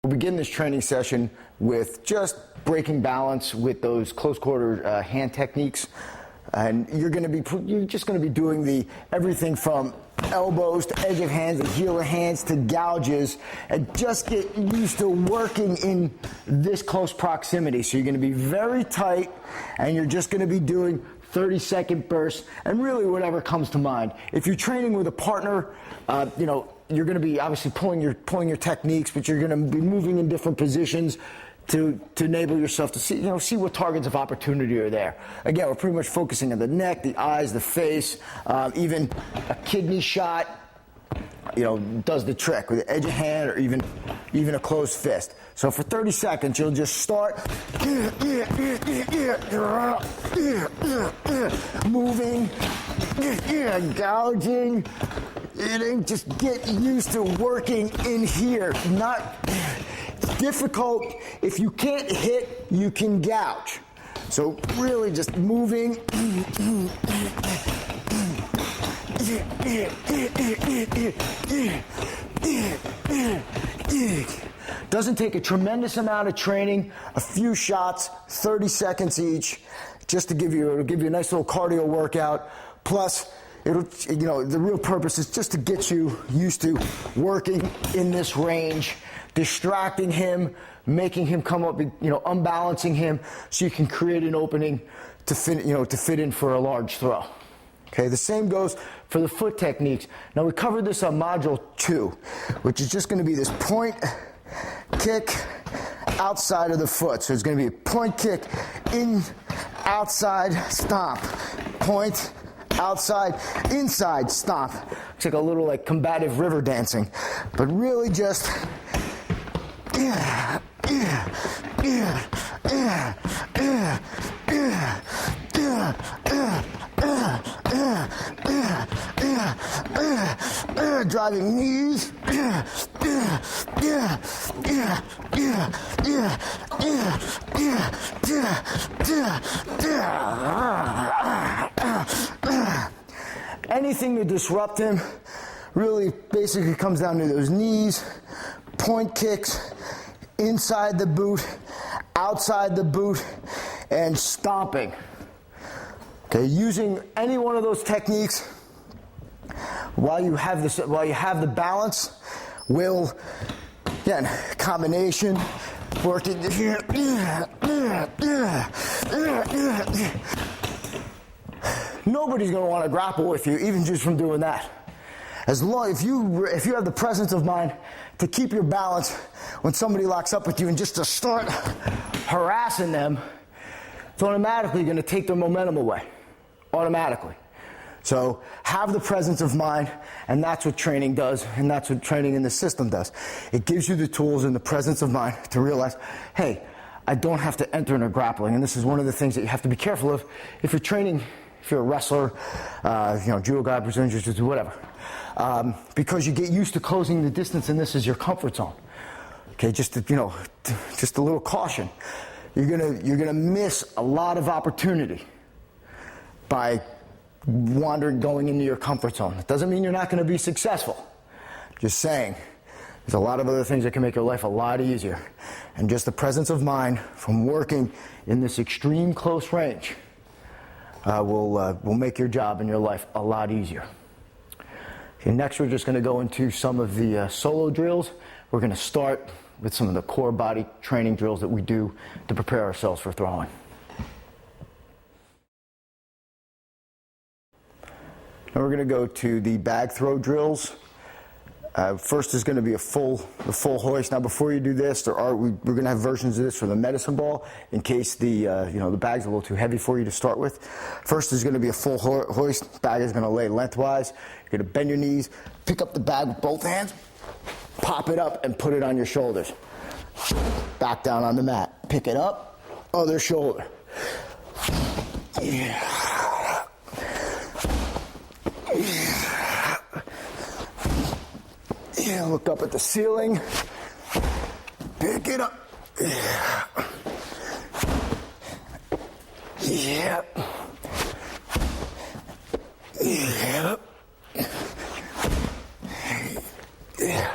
We'll begin this training session with just breaking balance with those close quarter hand techniques. And you're just going to be doing everything from elbows to edge of hands to heel of hands to gouges, and just get used to working in this close proximity. So you're going to be very tight, and you're just going to be doing 30-second bursts and really whatever comes to mind. If you're training with a partner, you're going to be obviously pulling your techniques, but you're going to be moving in different positions to enable yourself to see what targets of opportunity are there. Again, we're pretty much focusing on the neck, the eyes, the face, even a kidney shot, does the trick with the edge of hand or even a closed fist. So for 30 seconds, you'll just start moving, gouging, just get used to working in here. It's difficult. If you can't hit, you can gouge. So really just moving. Doesn't take a tremendous amount of training, a few shots, 30 seconds each, just to give you a nice little cardio workout. Plus, the real purpose is just to get you used to working in this range, distracting him, making him come up, unbalancing him, so you can create an opening to fit in for a large throw. Okay, the same goes for the foot techniques. Now, we covered this on module 2, which is just going to be this point kick outside of the foot. So it's going to be a point kick in, outside, stomp, point, outside, inside, stomp. It's like a little combative river dancing, but really just driving knees, anything to disrupt him. Really basically comes down to those knees, point kicks, inside the boot, outside the boot, and stomping. Okay, using any one of those techniques while you have the balance will, again, combination, working here. Nobody's going to want to grapple with you, even just from doing that. As long if you have the presence of mind to keep your balance when somebody locks up with you, and just to start harassing them, it's automatically going to take their momentum away. Automatically. So have the presence of mind, and that's what training does, and that's what training in the system does. It gives you the tools and the presence of mind to realize, hey, I don't have to enter in a grappling. And this is one of the things that you have to be careful of if you're training, if you're a wrestler, judo guy, Brazilian jiu-jitsu, whatever. Because you get used to closing the distance, and this is your comfort zone. Okay, just a little caution. You're gonna miss a lot of opportunity by going into your comfort zone. It doesn't mean you're not going to be successful. Just saying, there's a lot of other things that can make your life a lot easier. And just the presence of mind from working in this extreme close range will make your job and your life a lot easier. Okay, next we're just going to go into some of the solo drills. We're going to start with some of the core body training drills that we do to prepare ourselves for throwing. Now we're going to go to the bag throw drills. First is going to be the full hoist. Now before you do this, we're going to have versions of this for the medicine ball in case the bag's a little too heavy for you to start with. First is going to be a full hoist. Bag is going to lay lengthwise. You're going to bend your knees, pick up the bag with both hands, pop it up, and put it on your shoulders. Back down on the mat. Pick it up, other shoulder. Yeah. Yeah, look up at the ceiling. Pick it up. Yeah. Yeah. Yeah. Yeah.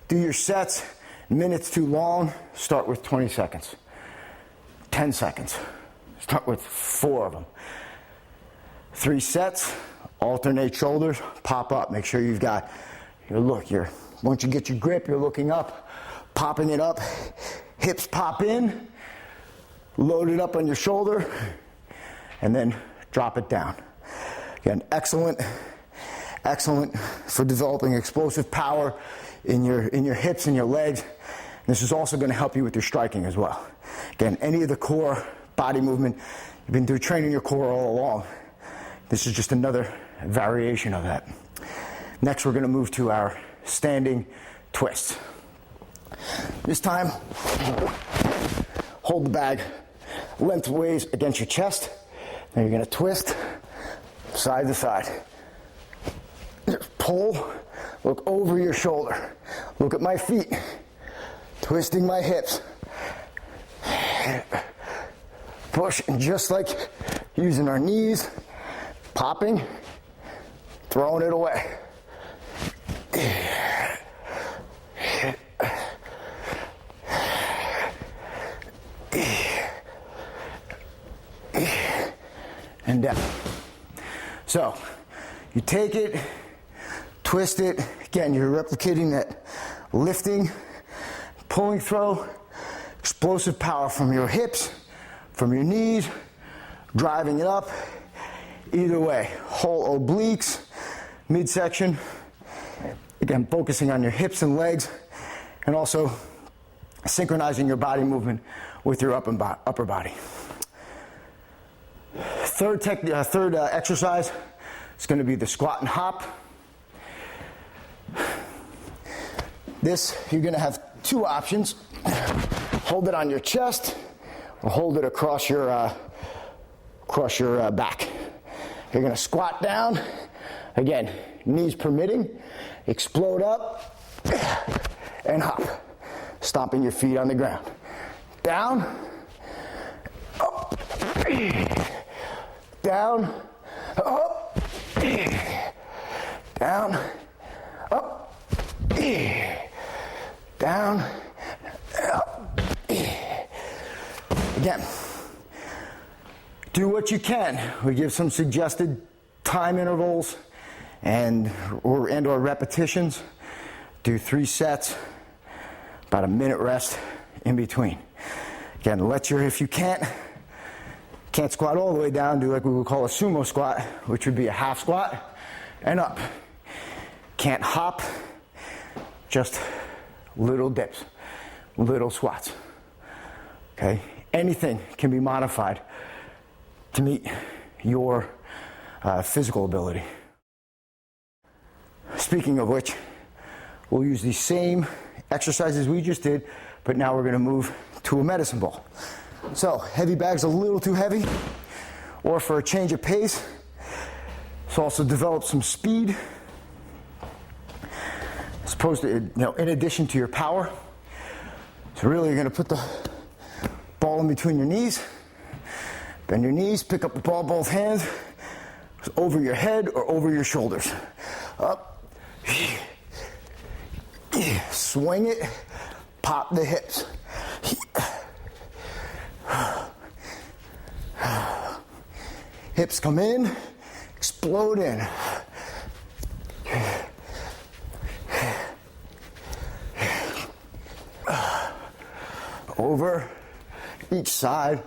Do your sets minutes too long, start with 20 seconds. 10 seconds. Start with 4 of them. 3 sets, alternate shoulders, pop up. Make sure you've got your look. Once you get your grip, you're looking up, popping it up. Hips pop in, load it up on your shoulder, and then drop it down. Again, excellent for developing explosive power in your hips and your legs. This is also going to help you with your striking as well. Again, any of the core body movement, you've been through training your core all along. This is just another variation of that. Next, we're going to move to our standing twists. This time, hold the bag lengthways against your chest. Then you're going to twist side to side. Pull, look over your shoulder. Look at my feet. Twisting my hips. Push, and just like using our knees, popping, throwing it away. And down. So, you take it, twist it. Again, you're replicating that lifting, pulling throw, explosive power from your hips, from your knees, driving it up. Either way, whole obliques, midsection. Again, focusing on your hips and legs, and also synchronizing your body movement with your upper body. Third exercise is going to be the squat and hop. This, you're going to have 2 options. Hold it on your chest or hold it across your back. You're going to squat down. Again, knees permitting. Explode up and hop. Stomping your feet on the ground. Down. Up. Down. Up. Down. Up. Down. Up. Again. Do what you can. We give some suggested time intervals and or repetitions. Do 3 sets, about a minute rest in between. Again, if you can't squat all the way down, do like we would call a sumo squat, which would be a half squat and up. Can't hop, just little dips, little squats. Okay, anything can be modified to meet your physical ability. Speaking of which, we'll use the same exercises we just did, but now we're going to move to a medicine ball. So, heavy bag's a little too heavy, or for a change of pace, so also develop some speed, as opposed to, in addition to your power. So really you're going to put the ball in between your knees, bend your knees, pick up the ball both hands, over your head or over your shoulders. Up. Swing it, pop the hips. Hips come in, explode in. Over each side.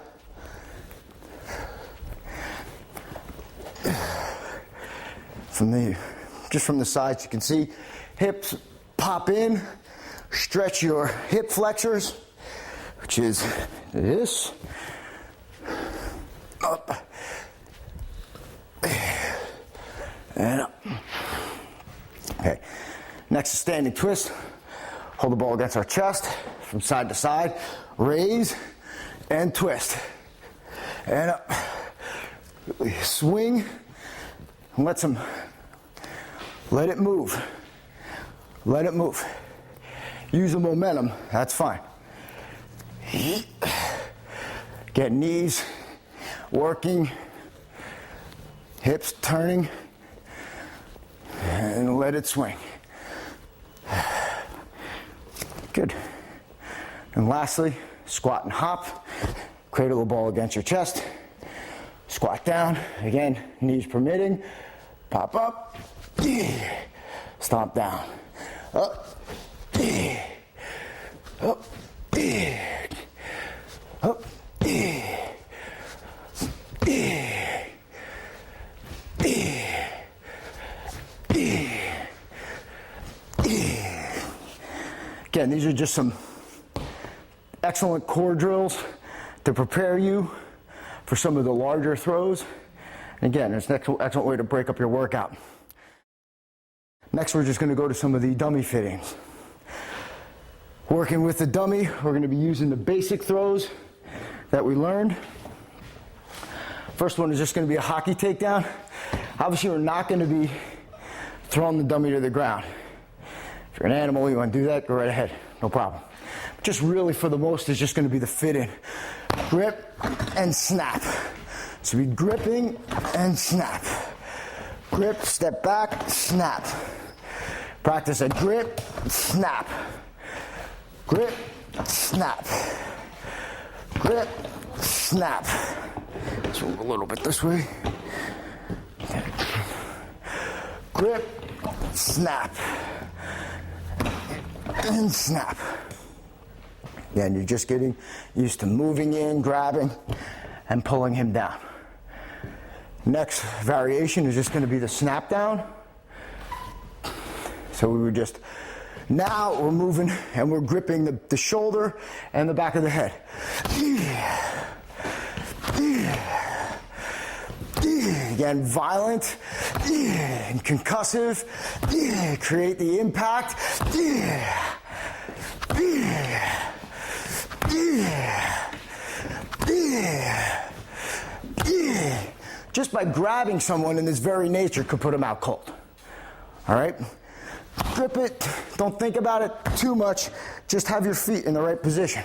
From the sides, you can see hips pop in, stretch your hip flexors, which is this, up, and up. Okay, next is standing twist. Hold the ball against our chest, from side to side, raise and twist, and up. Swing, and let it move. Let it move. Use the momentum, that's fine. Get knees working, hips turning, and let it swing. Good. And lastly, squat and hop. Cradle the ball against your chest. Squat down. Again, knees permitting. Pop up. Stomp down. Up. Up. Up. Again, these are just some excellent core drills to prepare you for some of the larger throws. And again, it's an excellent way to break up your workout. Next, we're just going to go to some of the dummy fittings. Working with the dummy, we're going to be using the basic throws that we learned. First one is just going to be a hockey takedown. Obviously, we're not going to be throwing the dummy to the ground. If you're an animal, you want to do that, go right ahead, no problem. Just really, for the most, is just going to be the fit-in. Grip and snap. So be gripping and snap. Grip, step back, snap. Practice a grip, snap. Grip, snap. Grip, snap. Let's move a little bit this way. Okay. Grip, snap. And snap. Again, you're just getting used to moving in, grabbing, and pulling him down. Next variation is just going to be the snap down. So we were just, now we're moving and we're gripping the shoulder and the back of the head. Again, violent and concussive. Create the impact. Just by grabbing someone in this very nature could put them out cold. All right? Grip it. Don't think about it too much. Just have your feet in the right position.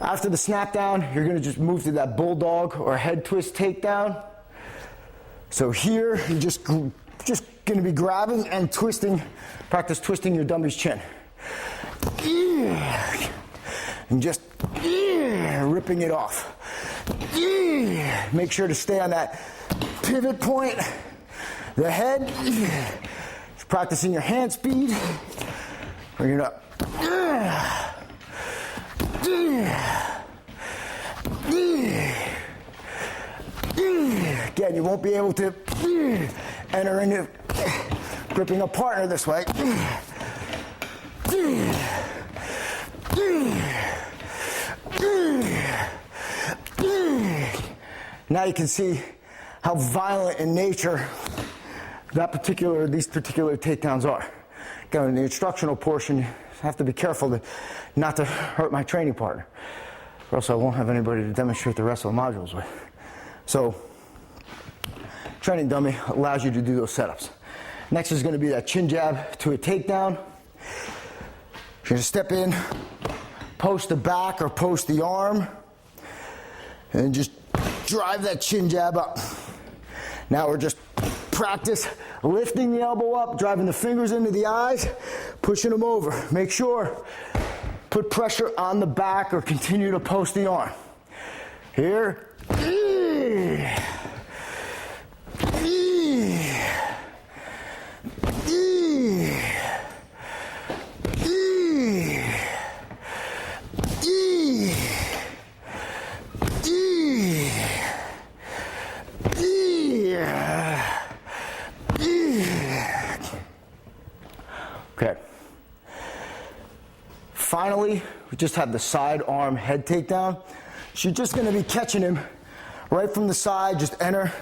After the snap down, you're going to just move to that bulldog or head twist takedown. So here, you're just going to be grabbing and twisting. Practice twisting your dummy's chin. And just ripping it off. Make sure to stay on that pivot point. The head. Practicing your hand speed. Bring it up. Again, you won't be able to enter into gripping a partner this way. Now you can see how violent in nature these particular takedowns are. Again, in the instructional portion, you have to be careful not to hurt my training partner, or else I won't have anybody to demonstrate the rest of the modules with. So, training dummy allows you to do those setups. Next is going to be that chin jab to a takedown. You're going to step in, post the back or post the arm, and just drive that chin jab up. Now we're just practice lifting the elbow up, driving the fingers into the eyes, pushing them over. Make sure, put pressure on the back or continue to post the arm. Here. Okay. Finally, we just have the side arm head takedown. So you're just going to be catching him right from the side. Just enter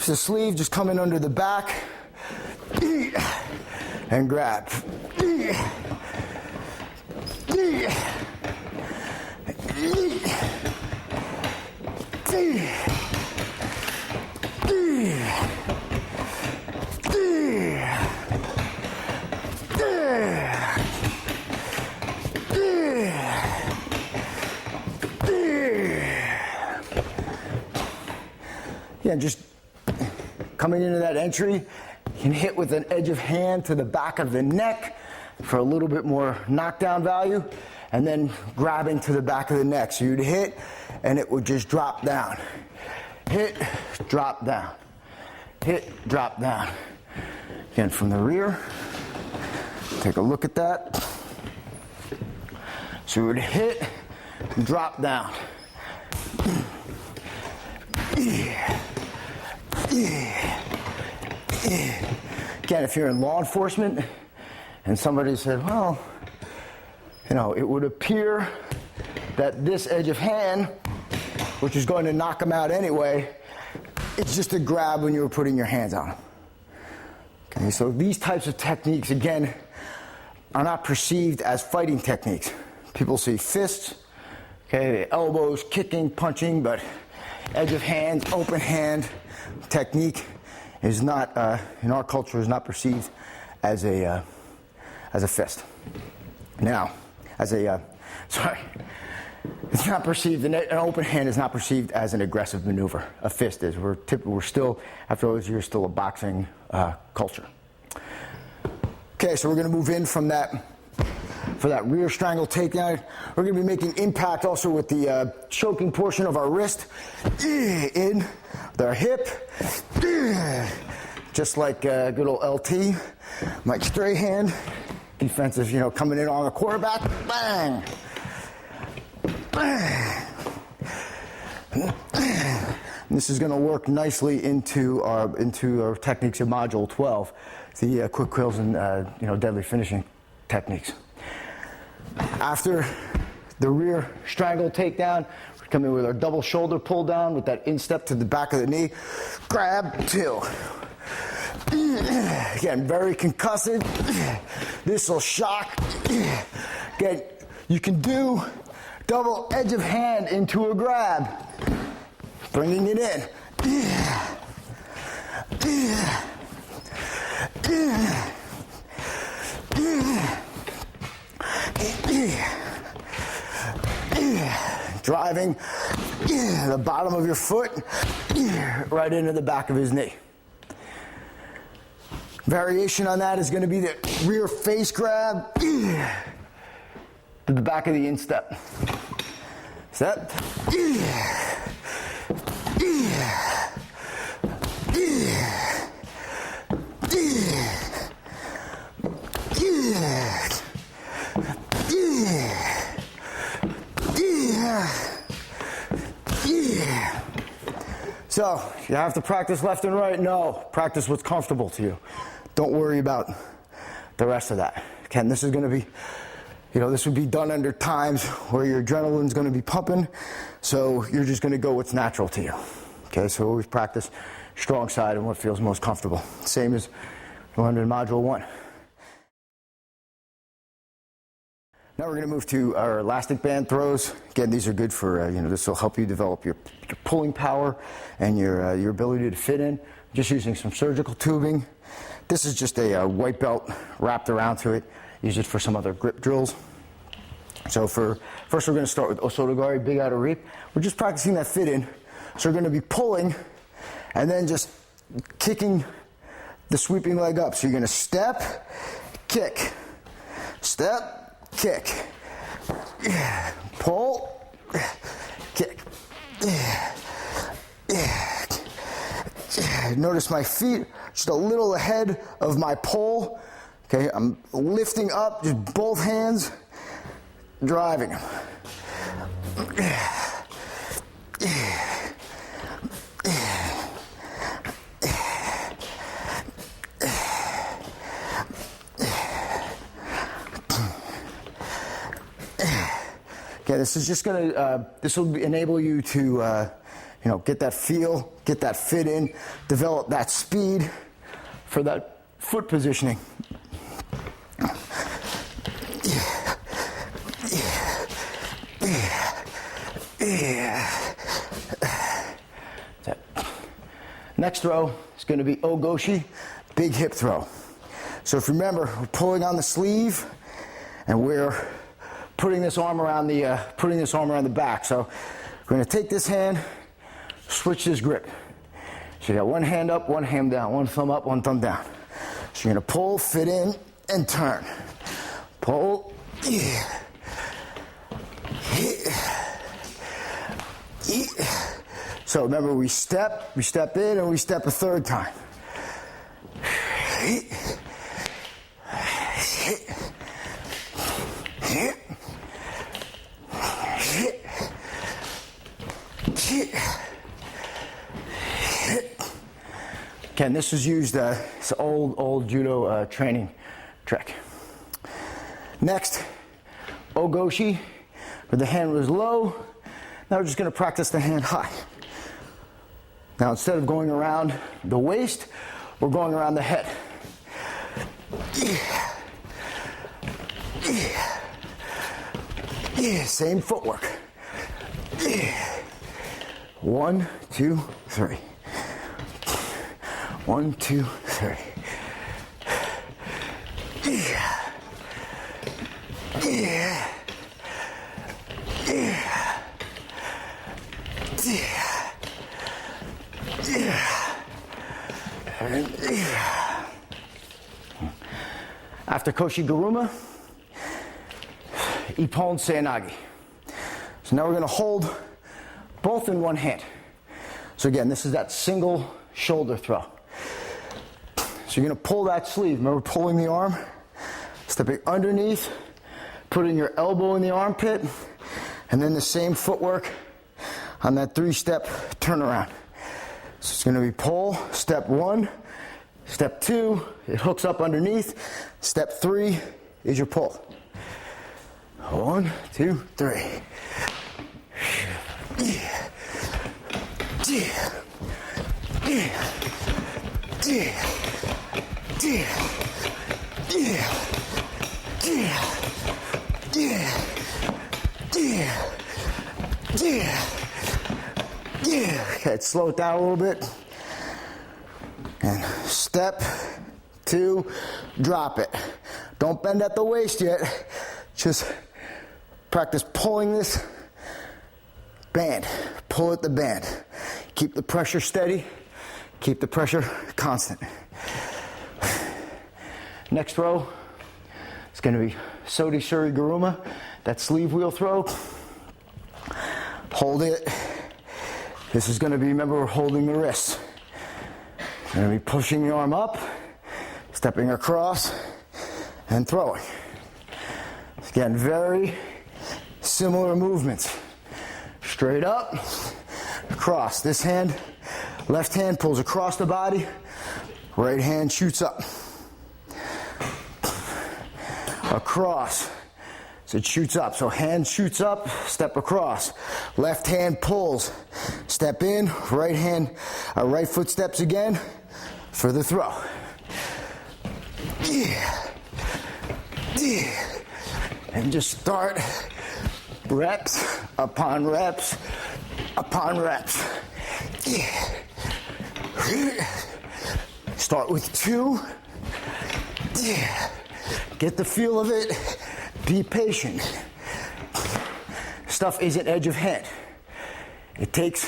the sleeve, just come in under the back and grab. Again, just coming into that entry, you can hit with an edge of hand to the back of the neck for a little bit more knockdown value, and then grabbing to the back of the neck. So you'd hit, and it would just drop down. Hit, drop down. Hit, drop down. Again, from the rear, take a look at that. So we would hit, drop down. Again, if you're in law enforcement and somebody said, well, you know, it would appear that this edge of hand, which is going to knock them out anyway, it's just a grab when you were putting your hands on them. Okay, so these types of techniques, again, are not perceived as fighting techniques. People see fists, okay, elbows, kicking, punching, but edge of hand, open hand technique is not, in our culture, is not perceived as a fist. Now, it's not perceived, an open hand is not perceived as an aggressive maneuver. A fist is. We're still, after all those years, still a boxing culture. Okay, so we're going to move in from that, for that rear strangle takedown. We're going to be making impact also with the choking portion of our wrist. In with our hip. Just like good old LT. Mike Strahan. Defensive, you know, coming in on the quarterback. Bang! Bang! And this is going to work nicely into our techniques of Module 12, the quick kills and deadly finishing techniques. After the rear strangle takedown, we're coming with our double shoulder pull down with that instep to the back of the knee. Grab, till. Again, very concussive. This will shock. Again, you can do double edge of hand into a grab. Bringing it in. Driving the bottom of your foot right into the back of his knee. Variation on that is going to be the rear face grab to the back of the instep. Step. So, you have to practice left and right? No. Practice what's comfortable to you. Don't worry about the rest of that. Again, this is going to be, this would be done under times where your adrenaline's going to be pumping, so you're just going to go what's natural to you. Okay, so always practice strong side and what feels most comfortable. Same as we learned in Module 1. Now we're going to move to our elastic band throws. Again, these are good for, this will help you develop your pulling power and your ability to fit in. Just using some surgical tubing. This is just a white belt wrapped around to it. Use it for some other grip drills. So first we're going to start with Osotogari, big outer reap. We're just practicing that fit in. So we're going to be pulling and then just kicking the sweeping leg up. So you're going to step, kick, step, kick, pull, kick. Notice my feet just a little ahead of my pole. Okay, I'm lifting up, just both hands, driving them. Okay, this is just gonna, this will enable you to, get that feel, get that fit in, develop that speed for that foot positioning. Next throw is going to be Ogoshi, big hip throw. So if you remember, we're pulling on the sleeve, and we're putting this arm around the back. So we're going to take this hand, switch this grip. So you got one hand up, one hand down, one thumb up, one thumb down. So you're gonna pull, fit in, and turn. Pull, So remember, we step in, and we step a third time. Again, this was used, it's an old judo training trick. Next, Ogoshi, where the hand was low. Now we're just going to practice the hand high. Now instead of going around the waist, we're going around the head. Same footwork. 1, 2, 3. 1, 2, 3. After Koshi Garuma, Ippon Seoinage. So now we're going to hold both in one hand. So again, this is that single shoulder throw. So you're going to pull that sleeve. Remember pulling the arm, stepping underneath, putting your elbow in the armpit, and then the same footwork on that 3-step turnaround. So it's going to be pull, step 1, step 2, it hooks up underneath, step 3 is your pull. 1, 2, 3. Okay, slow it down a little bit. And step 2, drop it. Don't bend at the waist yet. Just practice pulling this band. Pull at the band. Keep the pressure steady. Keep the pressure constant. Next row, it's going to be Sodi Shuri Garuma, that sleeve wheel throw. Hold it. This is going to be, remember, we're holding the wrist. You're going to be pushing the arm up, stepping across, and throwing. Again, very similar movements. Straight up, across. This hand, left hand pulls across the body, right hand shoots up. Across. So it shoots up. So hand shoots up, step across. Left hand pulls, step in, right hand, right foot steps again for the throw. And just start reps upon reps upon reps. Start with 2. Get the feel of it. Be patient. Stuff isn't edge of hand. It takes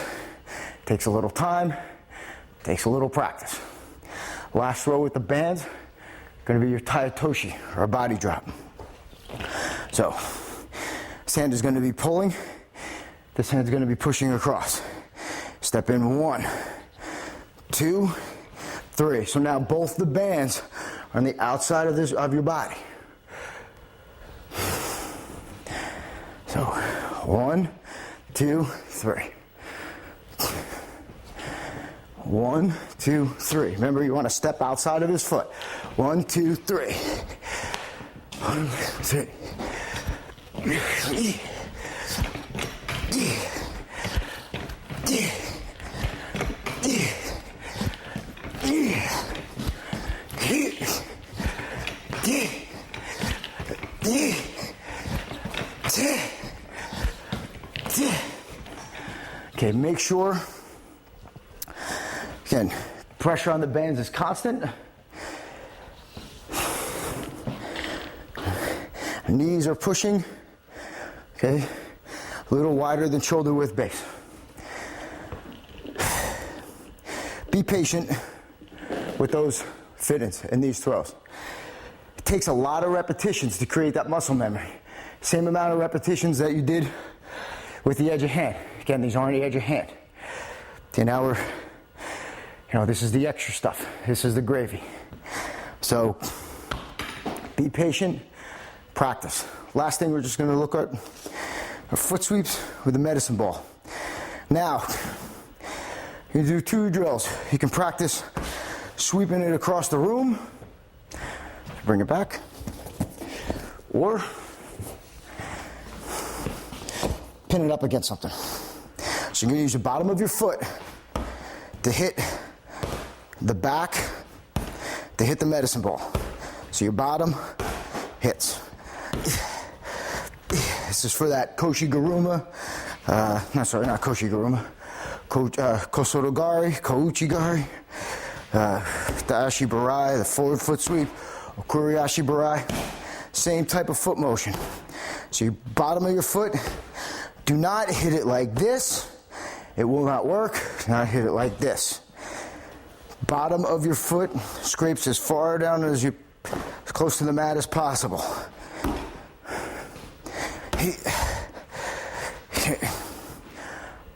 a little time, takes a little practice. Last row with the bands, going to be your Taitoshi, or a body drop. So, this hand is going to be pulling, this hand is going to be pushing across. Step in 1, 2, 3. So now both the bands are on the outside of your body. So 1, 2, 3. 1, 2, 3. Remember, you want to step outside of his foot. 1, 2, 3. 1, 2, 3. Okay, make sure, again, pressure on the bands is constant. Knees are pushing, okay, a little wider than shoulder width base. Be patient with those fit-ins and these throws. It takes a lot of repetitions to create that muscle memory. Same amount of repetitions that you did with the edge of hand. Again, these aren't the edge of hand. Okay, now we're, this is the extra stuff. This is the gravy. So be patient, practice. Last thing, we're just going to look at our foot sweeps with the medicine ball. Now, you do 2 drills. You can practice sweeping it across the room, bring it back, or pin it up against something. So you're going to use the bottom of your foot to hit the back, to hit the medicine ball. So your bottom hits. This is for that Koshi-Guruma, not Koshi-Guruma, Kosotogari, Kouchi-Gari, the Ashi-Barai, the forward foot sweep, or Kuriashi-Barai. Same type of foot motion. So your bottom of your foot, do not hit it like this. It will not work. Do not hit it like this. Bottom of your foot scrapes as far down as close to the mat as possible.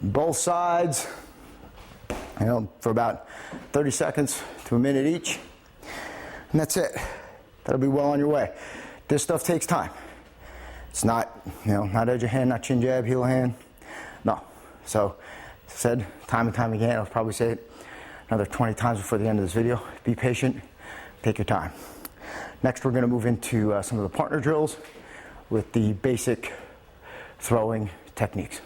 Both sides, for about 30 seconds to a minute each. And that's it. That'll be well on your way. This stuff takes time. It's not, not edge of hand, not chin jab, heel hand. No. So, as I said, time and time again, I'll probably say it another 20 times before the end of this video. Be patient, take your time. Next, we're going to move into some of the partner drills with the basic throwing techniques.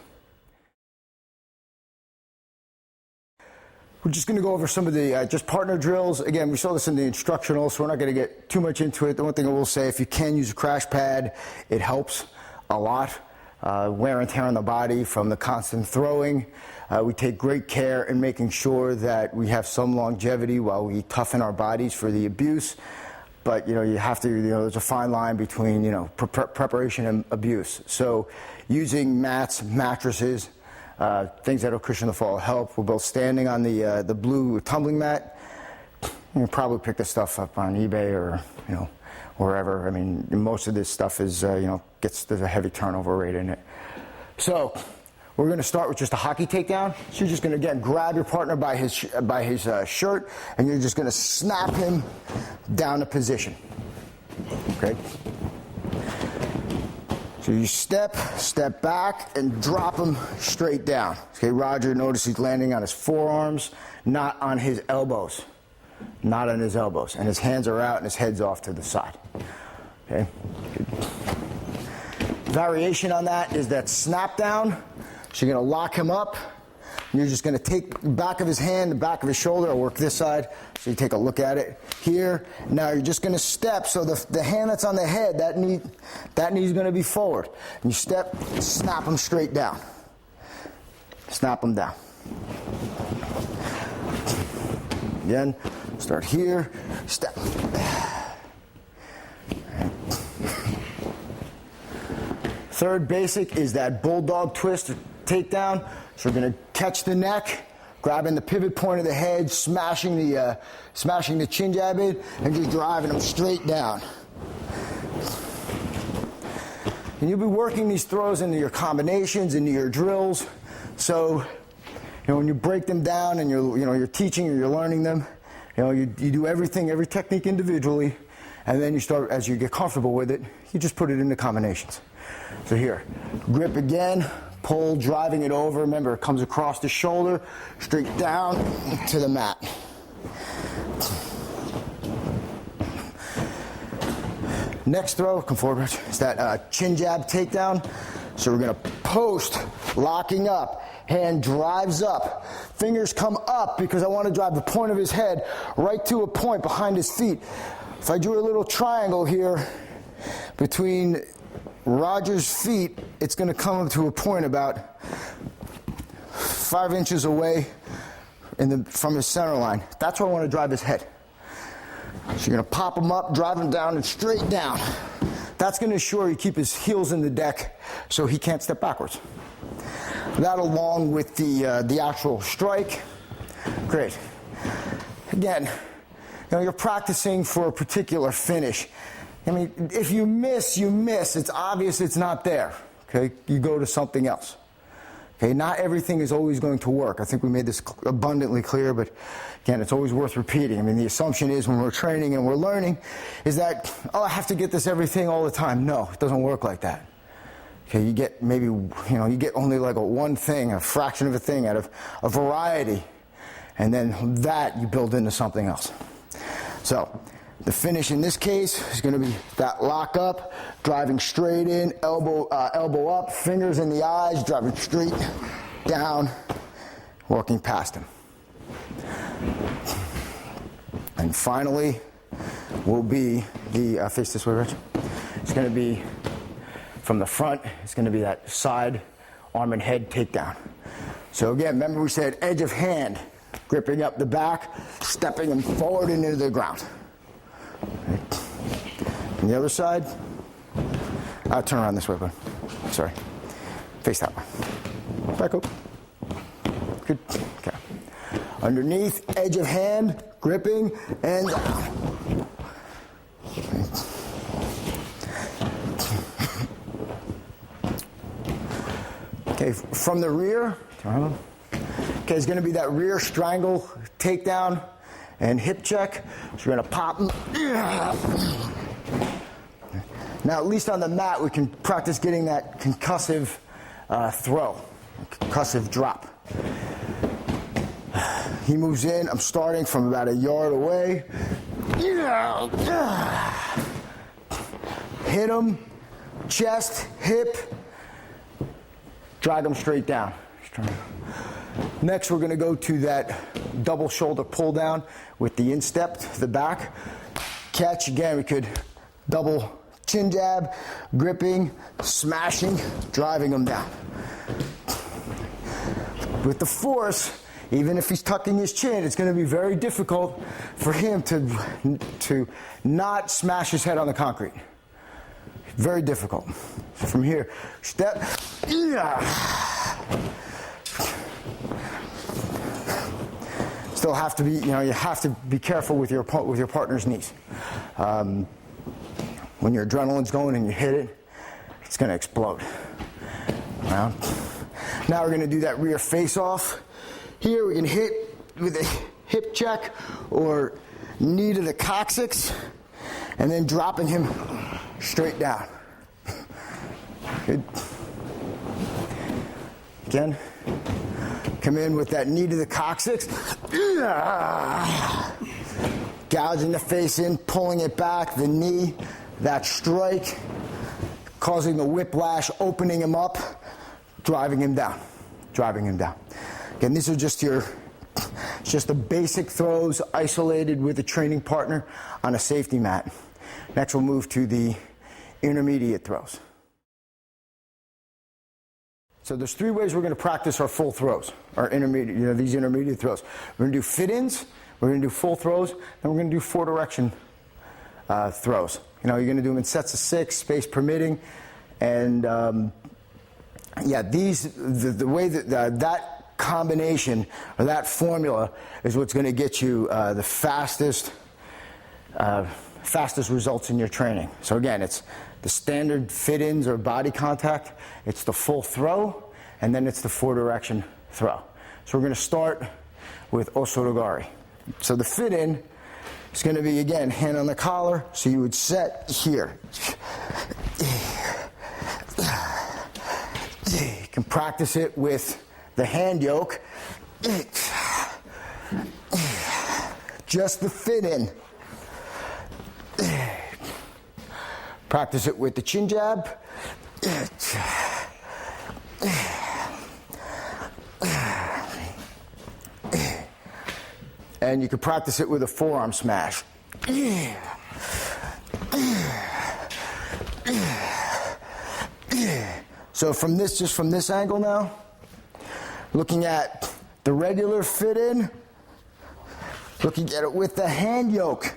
We're just going to go over some of the just partner drills. Again, we saw this in the instructional, so we're not going to get too much into it. The one thing I will say, if you can use a crash pad, it helps a lot. Wear and tear on the body from the constant throwing. We take great care in making sure that we have some longevity while we toughen our bodies for the abuse. But, you have to, there's a fine line between, preparation and abuse. So using mats, mattresses, things that'll cushion the fall help. We're both standing on the blue tumbling mat. You can probably pick this stuff up on eBay or, wherever. I mean, most of this stuff is, there's a heavy turnover rate in it. So we're going to start with just a hockey takedown. So you're just going to, again, grab your partner by his shirt, and you're just going to snap him down to position. Okay? So you step back, and drop him straight down. Okay, Roger, notice he's landing on his forearms, not on his elbows. Not on his elbows. And his hands are out and his head's off to the side. Okay? Good. Variation on that is that snap down. So you're going to lock him up. And you're just going to take the back of his hand, the back of his shoulder. I'll work this side. So you take a look at it here. Now you're just going to step. So the hand that's on the head, that knee's going to be forward. And you step, snap him straight down. Snap him down. Again, start here, step. Third basic is that bulldog twist or takedown. So we're going to catch the neck, grabbing the pivot point of the head, smashing the chin jab in, and just driving them straight down. And you'll be working these throws into your combinations, into your drills. So, when you break them down and you're teaching or you're learning them, you do every technique individually, and then you start, as you get comfortable with it, you just put it into combinations. So here, grip again. Pull, driving it over. Remember, it comes across the shoulder, straight down to the mat. Next throw, come forward, is that chin jab takedown. So we're going to post, locking up. Hand drives up. Fingers come up because I want to drive the point of his head right to a point behind his feet. If I drew a little triangle here between Roger's feet, it's going to come up to a point about 5 inches away from his center line. That's where I want to drive his head. So you're going to pop him up, drive him down, and straight down. That's going to ensure you keep his heels in the deck so he can't step backwards. That along with the actual strike. Great. again, you're practicing for a particular finish. I mean, if you miss, you miss. It's obvious it's not there. Okay, you go to something else. Okay, not everything is always going to work. I think we made this abundantly clear, but again, it's always worth repeating. I mean, the assumption is when we're training and we're learning is that, oh, I have to get this everything all the time. No, it doesn't work like that. Okay, you get maybe, you get only like one thing, a fraction of a thing out of a variety, and then that you build into something else. So, the finish in this case is going to be that lock up, driving straight in, elbow up, fingers in the eyes, driving straight down, walking past him. And finally will be the, face this way, Rich. It's going to be from the front, it's going to be that side arm and head takedown. So again, remember we said edge of hand, gripping up the back, stepping him forward into the ground. Right. On the other side, I'll turn around this way, bud. Sorry. Face that way. Back up. Good. Okay. Underneath, edge of hand, gripping, and down. Right. Okay, from the rear, okay, it's going to be that rear strangle takedown and hip check. So you're going to pop them. Now, at least on the mat, we can practice getting that concussive throw, concussive drop. He moves in. I'm starting from about a yard away. Hit him, chest, hip, drag him straight down. Next, we're going to go to that double shoulder pull down with the instep to the back. Catch, again, we could double chin jab, gripping, smashing, driving him down. With the force, even if he's tucking his chin, it's going to be very difficult for him to not smash his head on the concrete. Very difficult. So from here, step. Still have to be, you have to be careful with your partner's knees. When your adrenaline's going and you hit it, it's going to explode. Now we're going to do that rear face-off. Here we can hit with a hip check or knee to the coccyx, and then dropping him straight down. Good. Again, come in with that knee to the coccyx. Gouging the face in, pulling it back, the knee, that strike, causing the whiplash, opening him up, driving him down. Again, these are just the basic throws isolated with a training partner on a safety mat. Next, we'll move to the intermediate throws. So there's three ways we're going to practice our full throws, our intermediate, these intermediate throws. We're going to do fit-ins, we're going to do full throws, and we're going to do four-direction throws. You're going to do them in sets of 6, space permitting, and the way that combination or that formula is what's going to get you the fastest results in your training. So again, it's the standard fit-ins or body contact, it's the full throw, and then it's the four-direction throw. So we're going to start with Osotogari. So the fit-in is going to be, again, hand on the collar, so you would set here. You can practice it with the hand yoke. Just the fit-in. Practice it with the chin jab. And you can practice it with a forearm smash. So from this angle now, looking at the regular fit-in, looking at it with the hand yoke.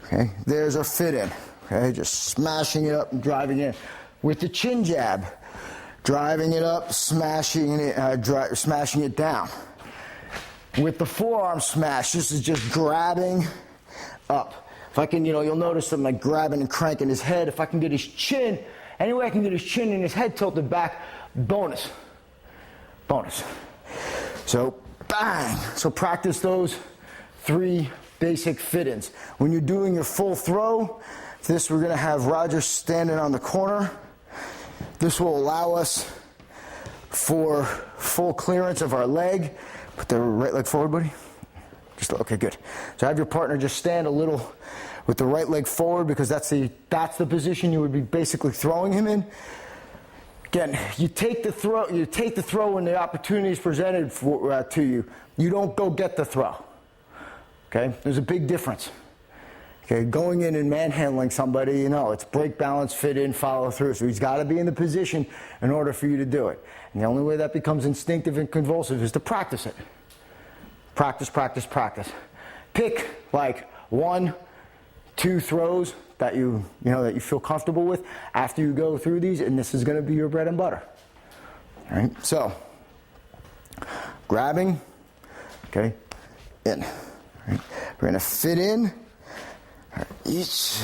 Okay, there's our fit-in. Okay, just smashing it up and driving it with the chin jab, driving it up, smashing it down. with the forearm smash, this is just grabbing up. If I can, you'll notice I'm like grabbing and cranking his head. If I can get his chin, any way I can get his chin and his head tilted back, bonus. Bonus. So, bang. So practice those 3 basic fit-ins. When you're doing your full throw, we're going to have Roger standing on the corner. This will allow us for full clearance of our leg. Put the right leg forward, buddy. Okay, good. So have your partner just stand a little with the right leg forward, because that's the position you would be basically throwing him in. Again, you take the throw when the opportunity is presented to you. You don't go get the throw. Okay, there's a big difference. Okay, going in and manhandling somebody, it's break, balance, fit in, follow through. So he's got to be in the position in order for you to do it. And the only way that becomes instinctive and convulsive is to practice it. Practice, practice, practice. Pick like 1, 2 throws that you feel comfortable with after you go through these, and this is going to be your bread and butter. All right, so grabbing, okay, in. All right. We're going to fit in, each,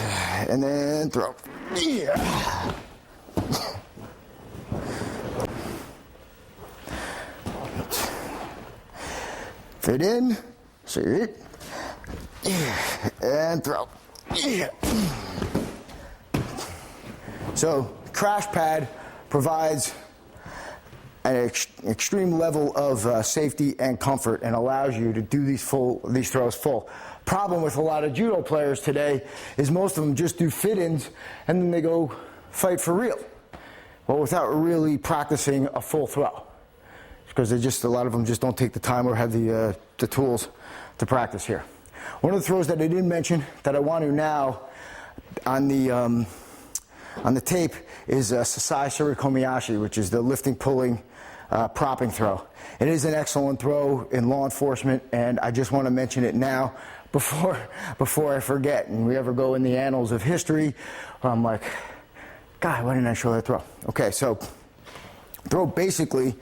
and then throw. Yeah. Fit in, shoot, and throw. So, crash pad provides an extreme level of safety and comfort, and allows you to do these throws full. Problem with a lot of judo players today is most of them just do fit-ins and then they go fight for real. Well, without really practicing a full throw, because a lot of them just don't take the time or have the tools to practice here. One of the throws that I didn't mention that I want to now on the tape is Sasai Surikomiyashi, which is the lifting, pulling, propping throw. It is an excellent throw in law enforcement, and I just want to mention it now before I forget and we ever go in the annals of history. I'm like, God, why didn't I show that throw? Okay, so throw basically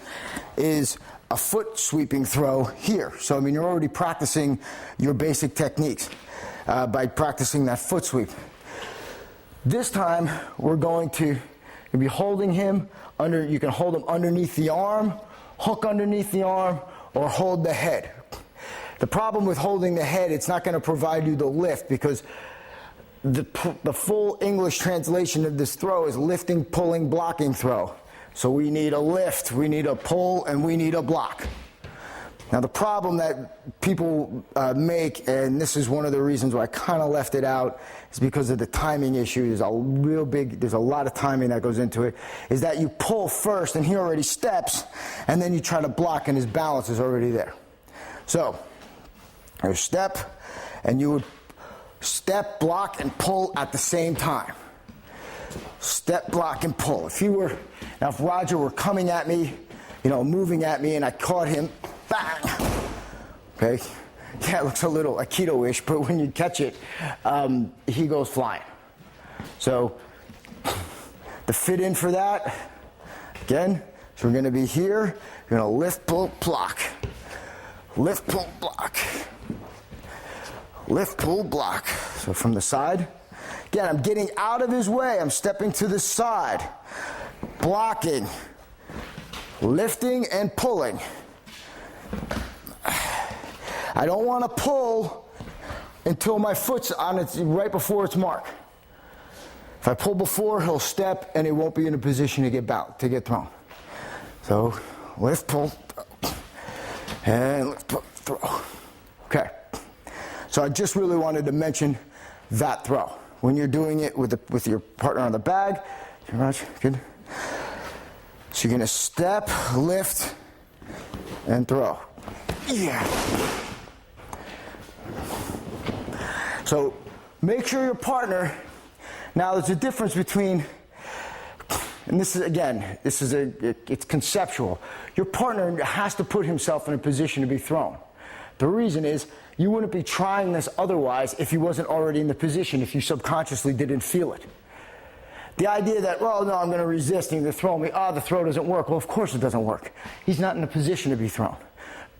is a foot sweeping throw here. So, you're already practicing your basic techniques by practicing that foot sweep. This time, we're going to be holding him you can hold him underneath the arm, hook underneath the arm, or hold the head. The problem with holding the head, it's not going to provide you the lift, because the full English translation of this throw is lifting, pulling, blocking throw. So we need a lift, we need a pull, and we need a block. Now the problem that people make, and this is one of the reasons why I kind of left it out, is because of the timing issue. There's a lot of timing that goes into it, is that you pull first and he already steps, and then you try to block and his balance is already there. So, you step, and you would step, block, and pull at the same time. Step, block, and pull. If Roger were coming at me, moving at me, and I caught him, bang! Okay? Yeah, it looks a little Aikido-ish, but when you catch it, he goes flying. So, the fit in for that, again, so we're going to be here, you're going to lift, pull, block. Lift, pull, block. Lift, pull, block. So from the side. Again, I'm getting out of his way. I'm stepping to the side. Blocking. Lifting and pulling. I don't want to pull until my foot's on it right before its mark. If I pull before, he'll step and he won't be in a position to get thrown. So lift, pull, and lift, pull, throw. Okay. So I just really wanted to mention that throw. When you're doing it with your partner on the bag, good. So you're going to step, lift, and throw. Yeah. So make sure your partner, now there's a difference between, and it's conceptual. Your partner has to put himself in a position to be thrown. The reason is, you wouldn't be trying this otherwise if he wasn't already in the position, if you subconsciously didn't feel it. The idea that, well, no, I'm going to resist and he's going to throw me. The throw doesn't work. Well, of course it doesn't work. He's not in a position to be thrown.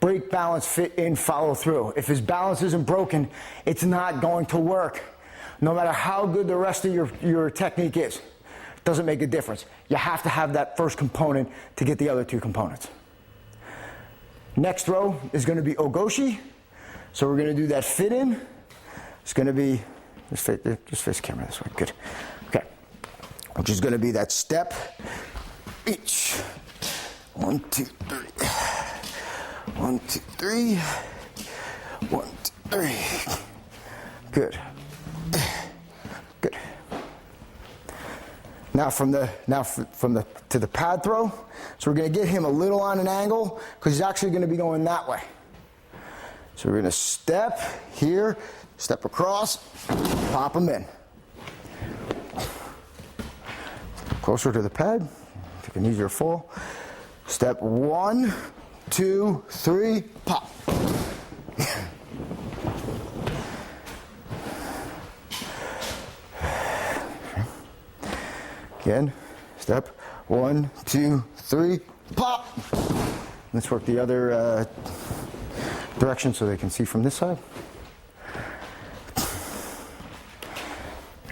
break balance, fit in, follow through. If his balance isn't broken, it's not going to work. No matter how good the rest of your technique is, it doesn't make a difference. You have to have that first component to get the other two components. Next row is going to be Ogoshi. So we're going to do that fit in. It's going to be, just face the camera this way, good. Okay, which is going to be that step, each. 1, 2, 3. 1, 2, 3. 1, 2, 3. Good. Good. Now to the pad throw. So we're going to get him a little on an angle because he's actually going to be going that way. So we're going to step here, step across, pop him in. Closer to the pad. Take an easier fall. Step 1, 2, 3, pop. Again, step 1, 2, 3, pop. Let's work the other direction so they can see from this side.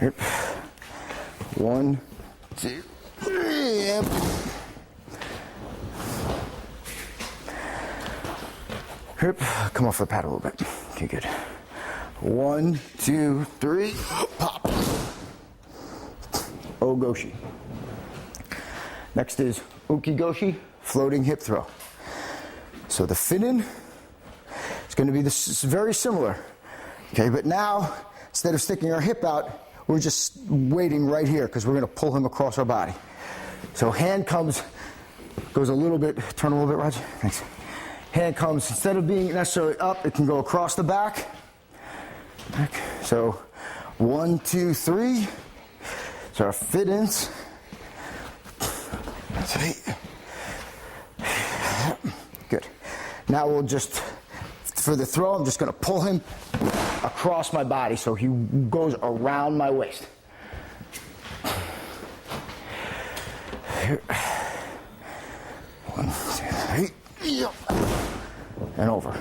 Yep. 1, 2, 3. Yep. Yep. Come off the pad a little bit. Okay, good. 1, 2, 3, pop. Ogoshi. Next is Ukigoshi, floating hip throw. So the fit in is going to be very similar. Okay, but now instead of sticking our hip out, we're just waiting right here because we're going to pull him across our body. So hand goes a little bit, turn a little bit, Roger. Thanks. Hand comes, instead of being necessarily up, it can go across the back. So 1, 2, 3. So our fit ins. Good. Now we'll just, for the throw, I'm just going to pull him across my body so he goes around my waist. Here. 1, 2, 3. And over.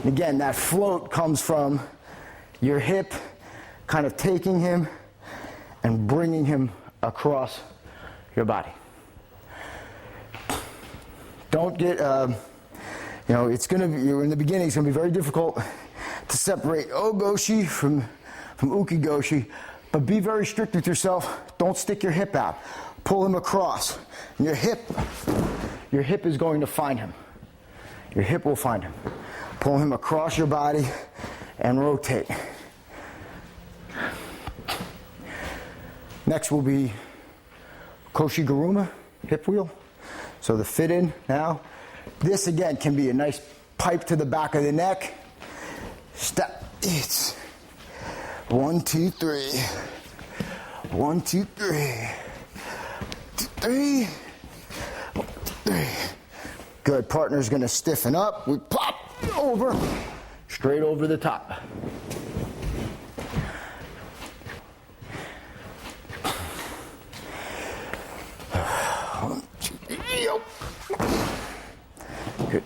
And again, that float comes from your hip kind of taking him and bringing him across your body. Don't get, it's going to be, in the beginning, it's going to be very difficult to separate Ogoshi from Ukigoshi, but be very strict with yourself. Don't stick your hip out. Pull him across. And your hip is going to find him. Your hip will find him. Pull him across your body and rotate. Next will be Koshi-Guruma, hip wheel. So the fit in now. This again can be a nice pipe to the back of the neck. Step. It's 1, 2, 3. 1, 2, 3. 2, 3. 1, 2, 3. Good. Partner's going to stiffen up. We pop over, straight over the top. Good.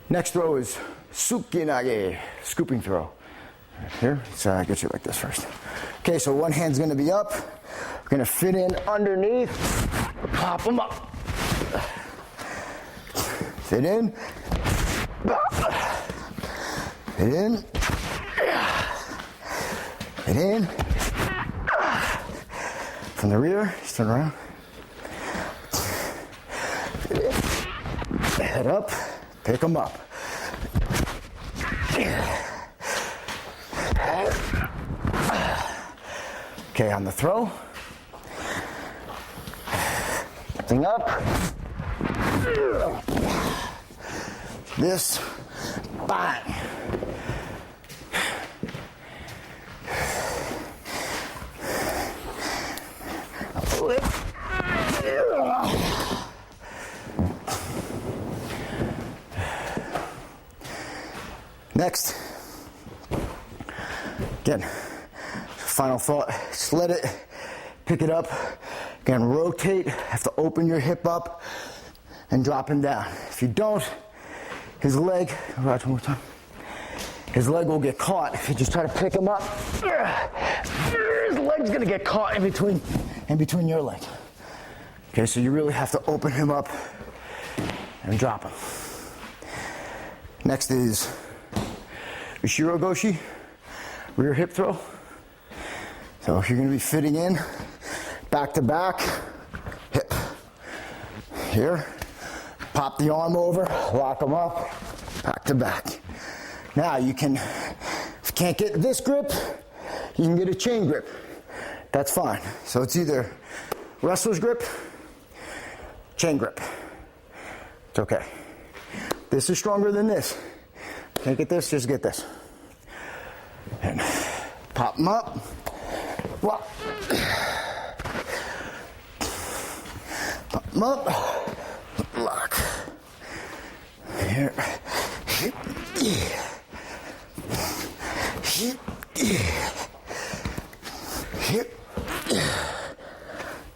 Next throw is Tsukinage, scooping throw. Right here, so I get you like this first. Okay, so one hand's going to be up. We're going to fit in underneath, pop them up. Fit in. Fit in. Fit in. From the rear, just turn around. Head up, pick them up. Okay, on the throw. Thing up. This, bang. Next, again, final thought, just let it, pick it up, Again, rotate, have to open your hip up and drop him down. If you don't, his leg, watch one more time. His leg will get caught if you just try to pick him up. His leg's gonna get caught in between your legs. Okay, so you really have to open him up and drop him. Next is Ushiro Goshi, rear hip throw. So if you're gonna be fitting in, back to back, hip. Here, pop the arm over, lock him up, back to back. Now you can, if you can't get this grip, you can get a chain grip. That's fine. So it's either wrestler's grip, chain grip. It's okay. This is stronger than this. Can't get this, just get this. And pop them up. Pop them up. Lock. Here.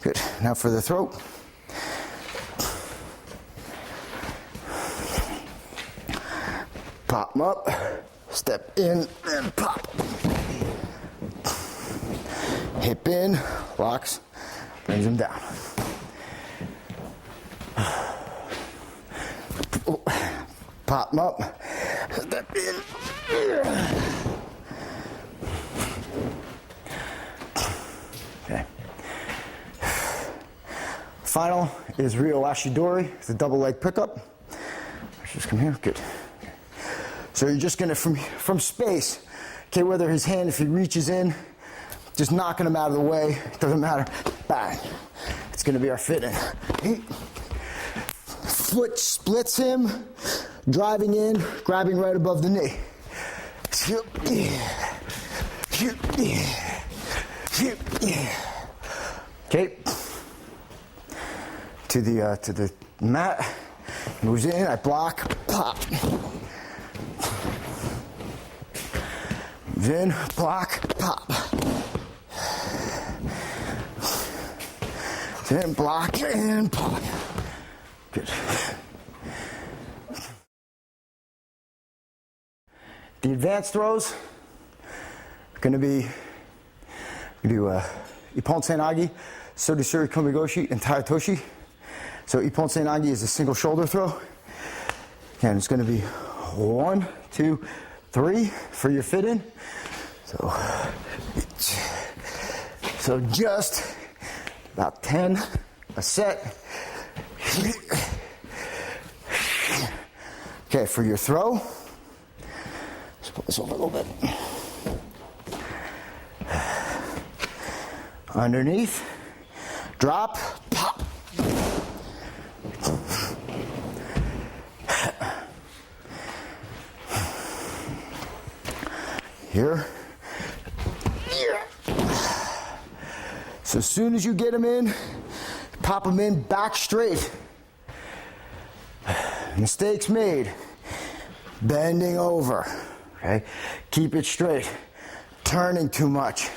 Good. Now for the throat. Pop them up, step in and pop. Hip in, locks, brings them down. Pop them up, step in. Okay. Final is Ryo Ashidori. It's a double leg pickup. Let's just come here, good. So you're just gonna, from space, okay, whether his hand, if he reaches in, just knocking him out of the way, doesn't matter, bang. It's gonna be our fit in. Foot splits him, driving in, grabbing right above the knee. Okay, to the mat, moves in, I block, pop. In, block, pop. Then block and pop. Good. The advanced throws are going to be, we do Ippon Senagi, Sodisuri Komigoshi, and Taitoshi. So Ippon Senagi is a single shoulder throw. Again, it's going to be 1, 2, 3 for your fit in. So just about 10 a set. Okay, for your throw, let's put this over a little bit. Underneath, drop, pop. Here. So as soon as you get them in, pop them in back straight. Mistakes made. Bending over. Okay? Keep it straight. Turning too much.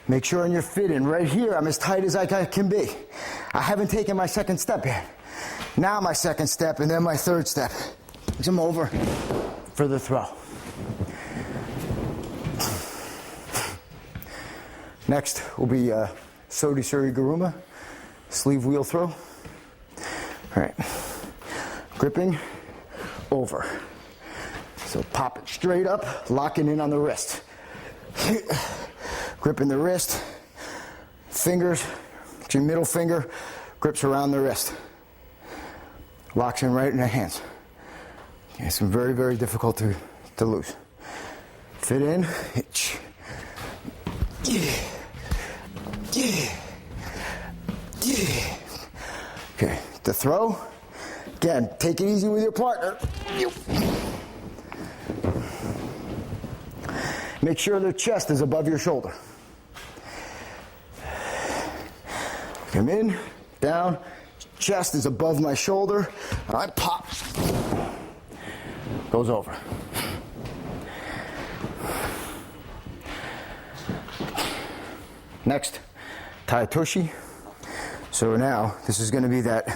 Make sure in your fit in. Right here, I'm as tight as I can be. I haven't taken my second step yet. Now my second step and then my third step. Brings them over for the throw. Next will be Sodisuri Garuma, sleeve wheel throw. All right, gripping over. So pop it straight up, locking in on the wrist. Gripping the wrist, fingers, your middle finger grips around the wrist. Locks in right in the hands. Okay, it's very, very difficult to lose. Fit in, hitch. Okay, the throw. Again, take it easy with your partner. Make sure their chest is above your shoulder. Come in, down, chest is above my shoulder, and I pop. Goes over. Next, Taitoshi. So now, this is going to be that,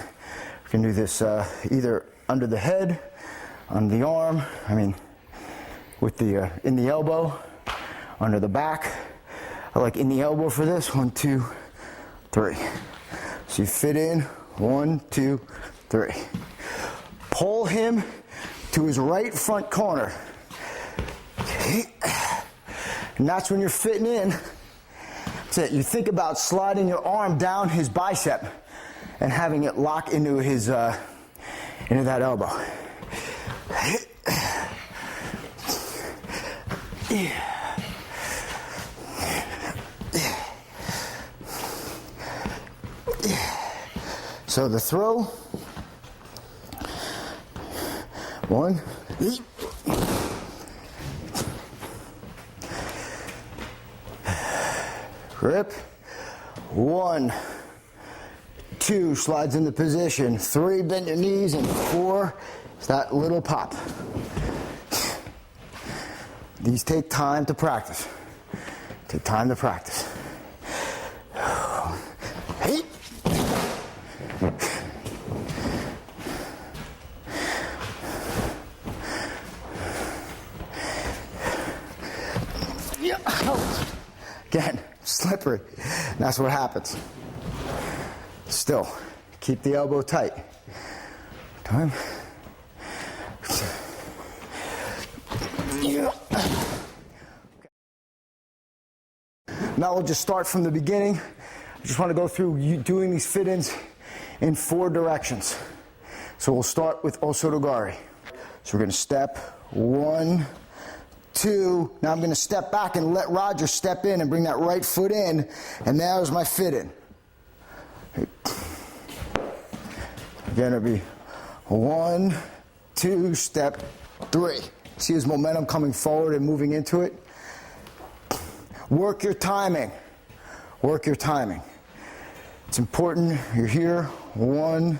we can do this either under the head, on the arm, with the, in the elbow, under the back. I like in the elbow for this, 1, 2, 3. So you fit in, 1, 2, 3. Pull him to his right front corner. And that's when you're fitting in. That's it. You think about sliding your arm down his bicep and having it lock into his, into that elbow. So the throw, 1, grip, 1, 2, slides into position, 3, bend your knees, and 4, is that little pop. These take time to practice. Take time to practice. Hey. Again, slippery. And that's what happens. Still, keep the elbow tight. Time. Now we'll just start from the beginning. I just want to go through doing these fit-ins in 4 directions. So we'll start with Osotogari. So we're going to step, 1, 2. Now I'm going to step back and let Roger step in and bring that right foot in. And there's my fit-in. Again, it'll be 1, 2, step, 3. See his momentum coming forward and moving into it? Work your timing. Work your timing. It's important. You're here. 1,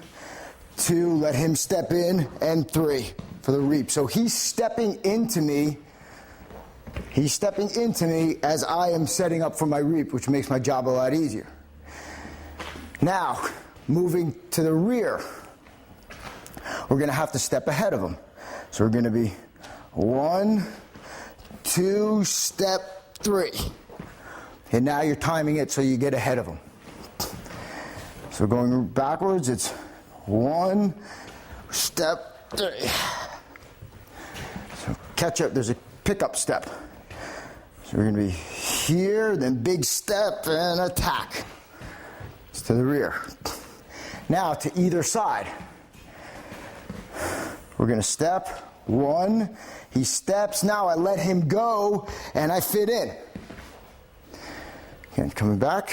2. Let him step in. And 3 for the reap. So he's stepping into me. He's stepping into me as I am setting up for my reap, which makes my job a lot easier. Now, moving to the rear. We're going to have to step ahead of him. So we're going to be 1, 2, step, 3. And now you're timing it so you get ahead of them. So going backwards, it's 1, step, 3. So catch up, there's a pickup step. So we're going to be here, then big step and attack. It's to the rear. Now to either side. We're going to step, 1, he steps, now I let him go, and I fit in. Again, coming back.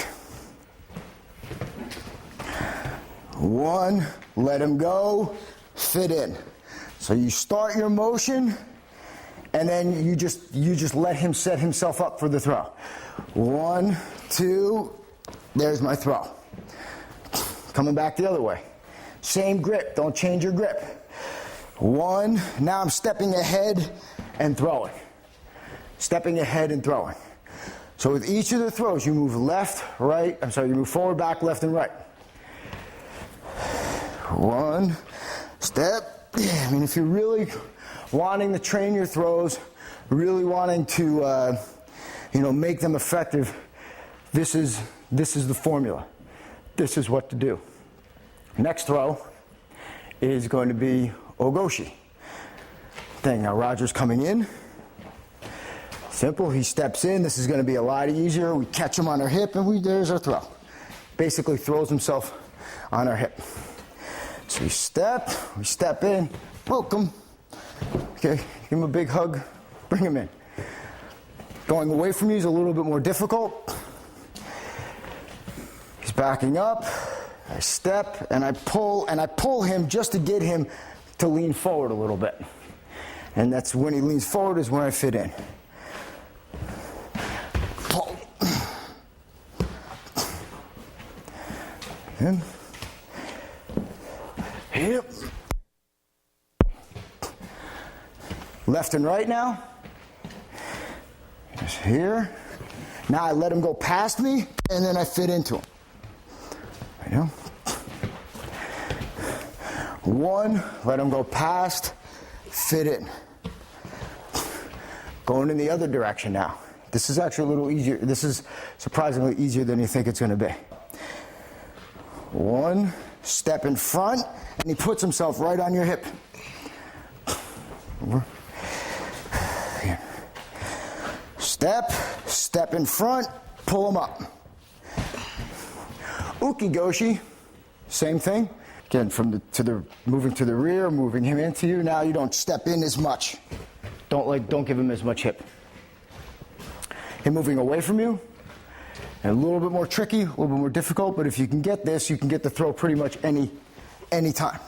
1, let him go, fit in. So you start your motion, and then you just let him set himself up for the throw. 1, 2, there's my throw. Coming back the other way. Same grip, don't change your grip. 1, now I'm stepping ahead and throwing. Stepping ahead and throwing. So with each of the throws, you move you move forward, back, left, and right. 1, step. If you're really wanting to train your throws, really wanting to, make them effective, this is the formula. This is what to do. Next throw is going to be Ogoshi. Now Roger's coming in. Simple, he steps in. This is going to be a lot easier. We catch him on our hip, and there's our throw. Basically throws himself on our hip. So we step in, welcome. Okay, give him a big hug, bring him in. Going away from you is a little bit more difficult. He's backing up. I step and I pull him just to get him to lean forward a little bit. And that's when he leans forward is when I fit in. Pull. In. Yep. Left and right now. Just here. Now I let him go past me, and then I fit into him. You know? 1, let them go past, fit in. Going in the other direction now. This is actually a little easier. This is surprisingly easier than you think it's going to be. 1, step in front, and he puts himself right on your hip. Over. Here. Step in front, pull him up. Ukigoshi, same thing. Again, moving to the rear, moving him into you. Now you don't step in as much. Don't give him as much hip. Him moving away from you, and a little bit more tricky, a little bit more difficult, but if you can get this, you can get the throw pretty much any time.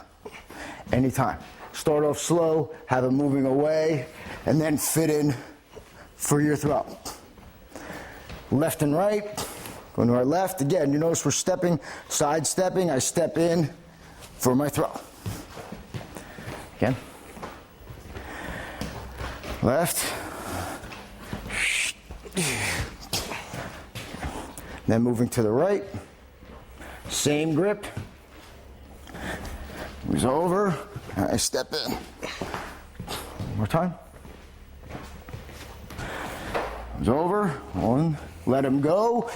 Anytime. Start off slow, have him moving away, and then fit in for your throw. Left and right, going to our left. Again, you notice we're stepping, sidestepping. I step in for my throw. Again. Left. Then moving to the right. Same grip. Moves over. I step in. One more time. Moves over. 1. Let him go.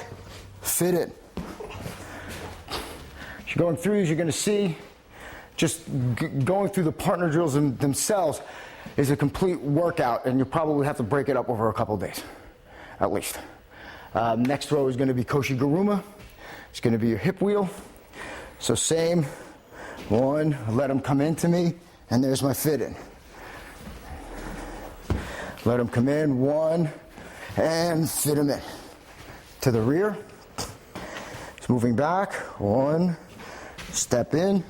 Fit in. As you're going through these, you're going to see just going through the partner drills themselves is a complete workout, and you probably have to break it up over a couple of days, at least. Next throw is going to be Koshi-Guruma. It's going to be your hip wheel. So same. 1, let him come into me, and there's my fit in. Let him come in, 1, and fit him in. To the rear. It's moving back. 1, step in,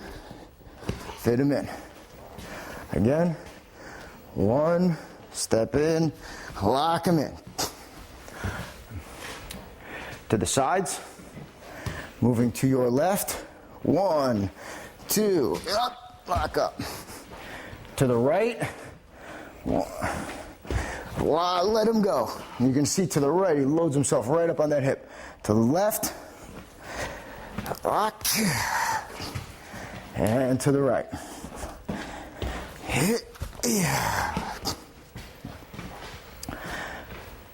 fit him in. Again. 1, step in, lock him in. To the sides, moving to your left. 1, 2, up, lock up. To the right, 1, let him go. You can see to the right, he loads himself right up on that hip. To the left, lock, and to the right. Hit.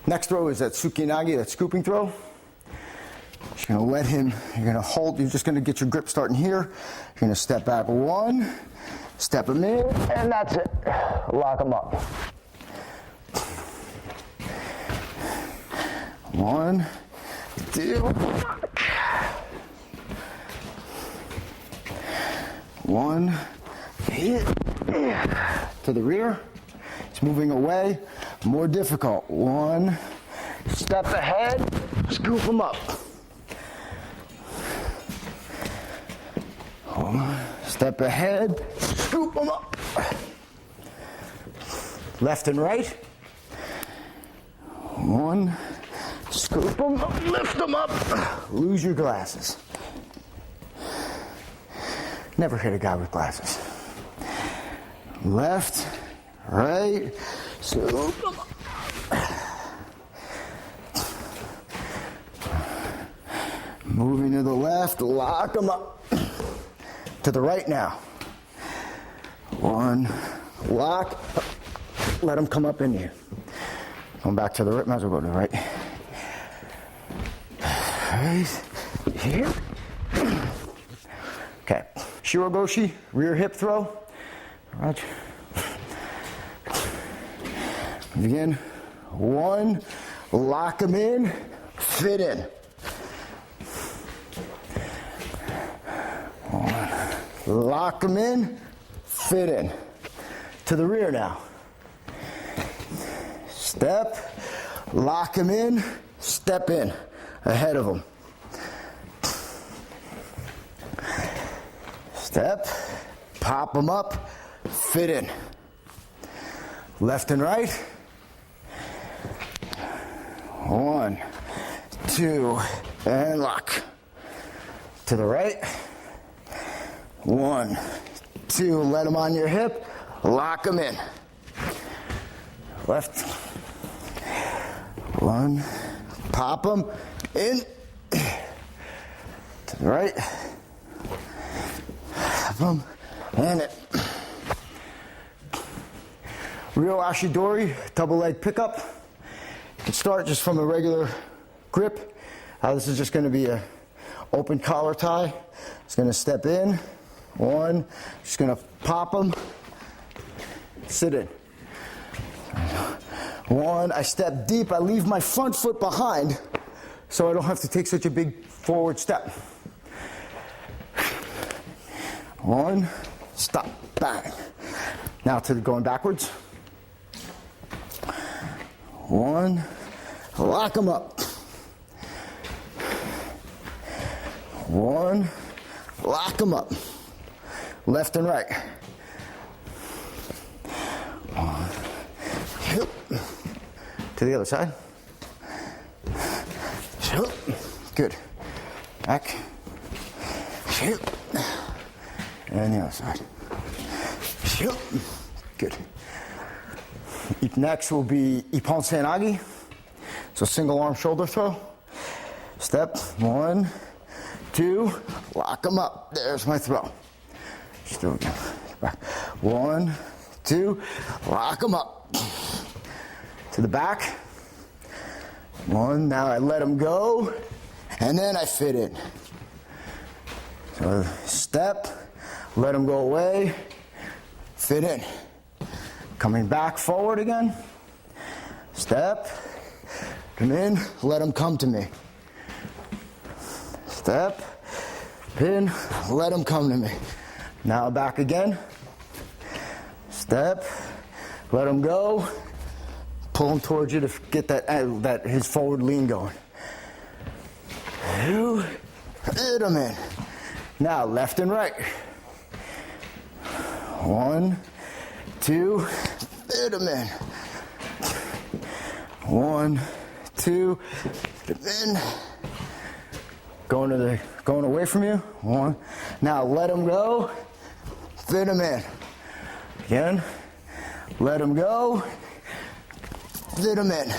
Next throw is that Tsukinagi, that scooping throw. You're going to let him, you're going to hold, you're just going to get your grip starting here. You're going to step back 1, step him in, and that's it. Lock him up. 1, 2, 1, hit. To the rear. It's moving away. More difficult. 1, step ahead, scoop him up. 1, step ahead, scoop him up. Left and right. 1, scoop him up, lift him up. Lose your glasses. Never hit a guy with glasses. Left, right, scoop him up. Moving to the left, lock him up. To the right now. 1, lock, let him come up in you. Going back to the right, might as well go to the right. Right here. Okay, Shirogoshi, rear hip throw. Right. Again, 1, lock him in, fit in. 1, lock him in, fit in. To the rear now. Step, lock him in, step in, ahead of him. Step, pop him up, fit in. Left and right. 1, 2, and lock. To the right. 1, 2, let him on your hip, lock him in. Left. 1, pop him in. To the right. boom, and it. Real Ashidori, double leg pickup. You can start just from a regular grip. This is just going to be a open collar tie. It's going to step in, one, just going to pop them, sit in. One, I step deep, I leave my front foot behind so I don't have to take such a big forward step. One, stop, bang. Now to the going backwards. One, lock them up. One, lock them up. Left and right. One, to the other side. Good. Back. And the other side. Good. Next will be Ippon Seoi-nage. So single arm shoulder throw. Step, one, two, lock them up. There's my throw. Just do it again. Back. One, two, lock them up. To the back. One, now I let them go, and then I fit in. So step, let them go away, fit in. Coming back forward again. Step, come in, let them come to me. Step, pin, let them come to me. Now back again. Step, let them go. Pull him towards you to get that his forward lean going. Two, hit him in. Now left and right. One, two, hit him in. One, two, hit him in. Going away from you. One. Now let him go. Fit him in. Again. Let him go. Fit them in.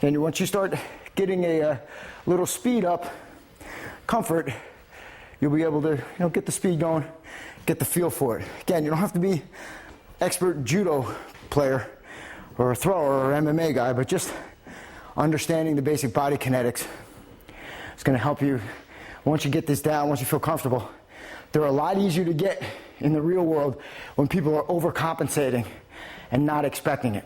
And once you start getting a little speed up, comfort, you'll be able to get the speed going, get the feel for it. Again, you don't have to be expert judo player or a thrower or MMA guy, but just understanding the basic body kinetics is going to help you. Once you get this down, once you feel comfortable, they're a lot easier to get in the real world when people are overcompensating and not expecting it.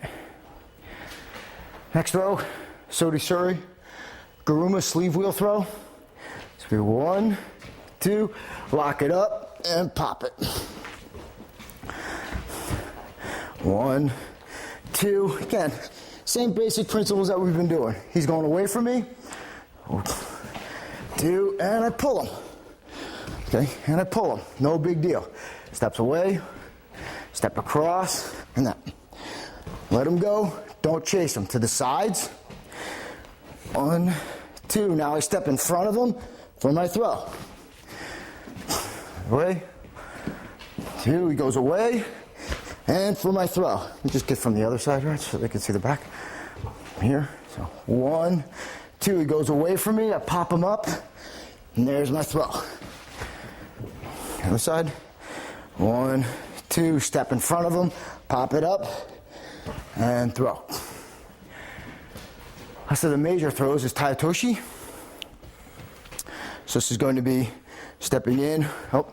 Next throw, Sodi Suri, Garuma sleeve wheel throw. So we one, two, lock it up and pop it. One, two, again, same basic principles that we've been doing. He's going away from me. Two, and I pull him. Okay, and I pull him, no big deal. Steps away, step across, and that. Let him go, don't chase him. To the sides. One, two, now I step in front of him for my throw. Away. Two, he goes away, and for my throw. Let me just get from the other side, right, so they can see the back. Here, so one, two, he goes away from me, I pop him up, and there's my throw. Other side. One, two, step in front of him, pop it up, and throw. So the major throws is Taitoshi. So this is going to be stepping in. Oh,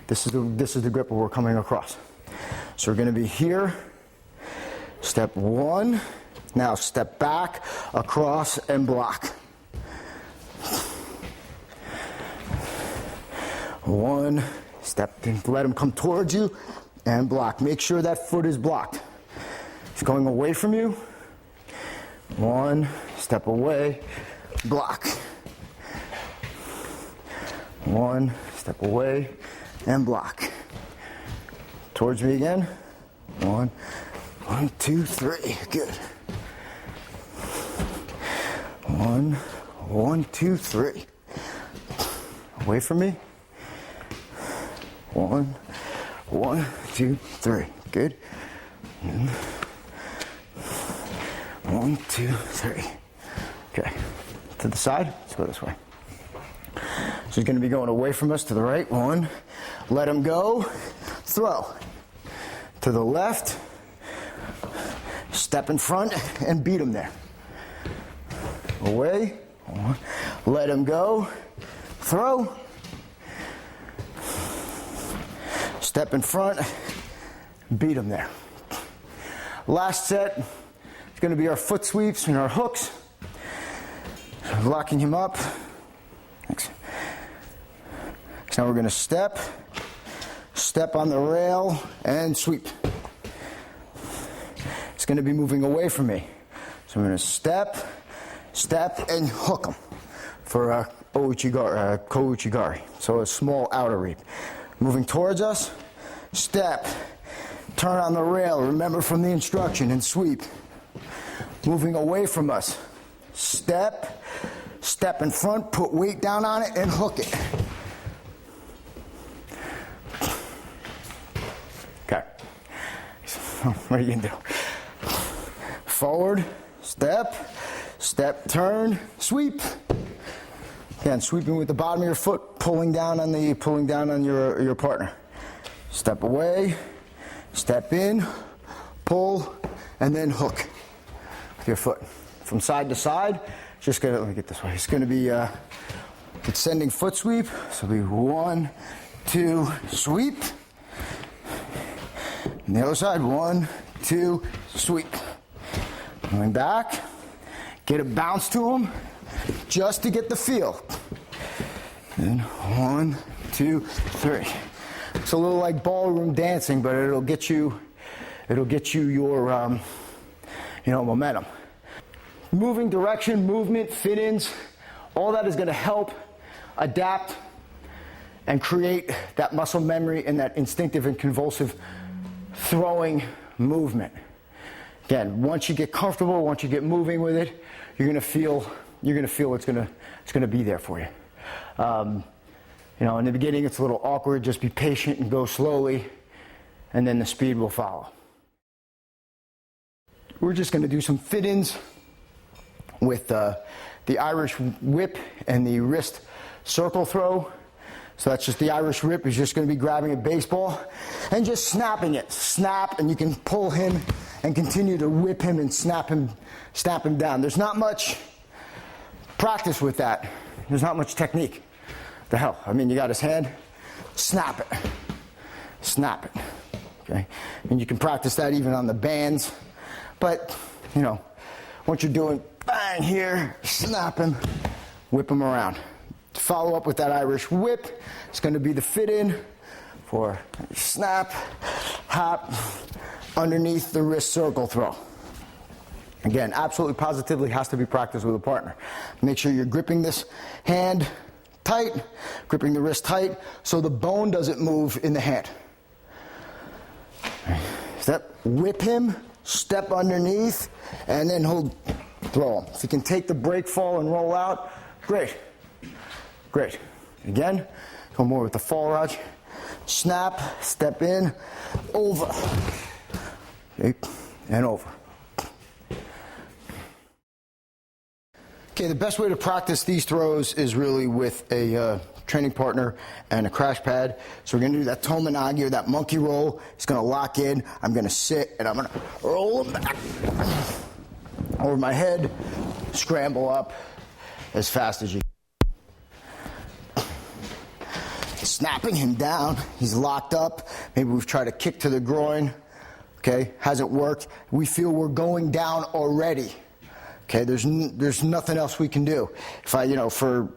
this is the grip where we're coming across. So we're going to be here. Step one. Now step back, across, and block. One. Step in, let him come towards you, and block. Make sure that foot is blocked. He's going away from you. One, step away, block. One, step away, and block. Towards me again. One, two, three. Good. One, two, three. Away from me. One, two, three. Good. One, two, three. Okay. To the side. Let's go this way. So he's going to be going away from us to the right. 1. Let him go. Throw. To the left. Step in front and beat him there. Away. 1. Let him go. Throw. Step in front. Beat him there. Last set is going to be our foot sweeps and our hooks. Locking him up. Thanks. So now we're going to step on the rail, and sweep. It's going to be moving away from me. So I'm going to step, and hook him for Kouchigari. So a small outer reap. Moving towards us, step, turn on the rail, remember from the instruction, and sweep. Moving away from us, step in front, put weight down on it, and hook it. Okay. What are you going to do? Forward, step, turn, sweep. Again, sweeping with the bottom of your foot, pulling down on your partner. Step away, step in, pull, and then hook with your foot. From side to side, let me get this way. It's going to be descending foot sweep. So it'll be 1, 2, sweep. And the other side, 1, 2, sweep. Going back, get a bounce to them, just to get the feel. Then 1, 2, 3. It's a little like ballroom dancing, but it'll get you your momentum. Moving direction, movement, fit-ins, all that is going to help adapt and create that muscle memory and that instinctive and convulsive throwing movement. Again, once you get comfortable, once you get moving with it, you're going to feel it's going to be there for you. In the beginning it's a little awkward. Just be patient and go slowly, and then the speed will follow. We're just going to do some fit-ins with the Irish whip and the wrist circle throw. So that's just the Irish whip is just going to be grabbing a baseball and just snapping it. Snap, and you can pull him and continue to whip him and snap him down. There's not much practice with that. There's not much technique. The hell? I mean, you got his hand, snap it. Okay? And you can practice that even on the bands. But, once you're doing bang here, snap him, whip him around. To follow up with that Irish whip, it's going to be the fit-in for snap, hop, underneath the wrist circle throw. Again, absolutely positively has to be practiced with a partner. Make sure you're gripping this hand tight, gripping the wrist tight, so the bone doesn't move in the hand. Step, whip him, step underneath, and then hold, throw him. If you can take the break fall and roll out, great. Again, go more with the fall raj. Snap, step in, over. Okay, and over. Okay, the best way to practice these throws is really with a training partner and a crash pad. So we're going to do that Tominagi, or that monkey roll. It's going to lock in. I'm going to sit, and I'm going to roll him back over my head, scramble up as fast as you can. Snapping him down. He's locked up. Maybe we've tried to kick to the groin. Okay, hasn't worked. We feel we're going down already. Okay, there's nothing else we can do. If for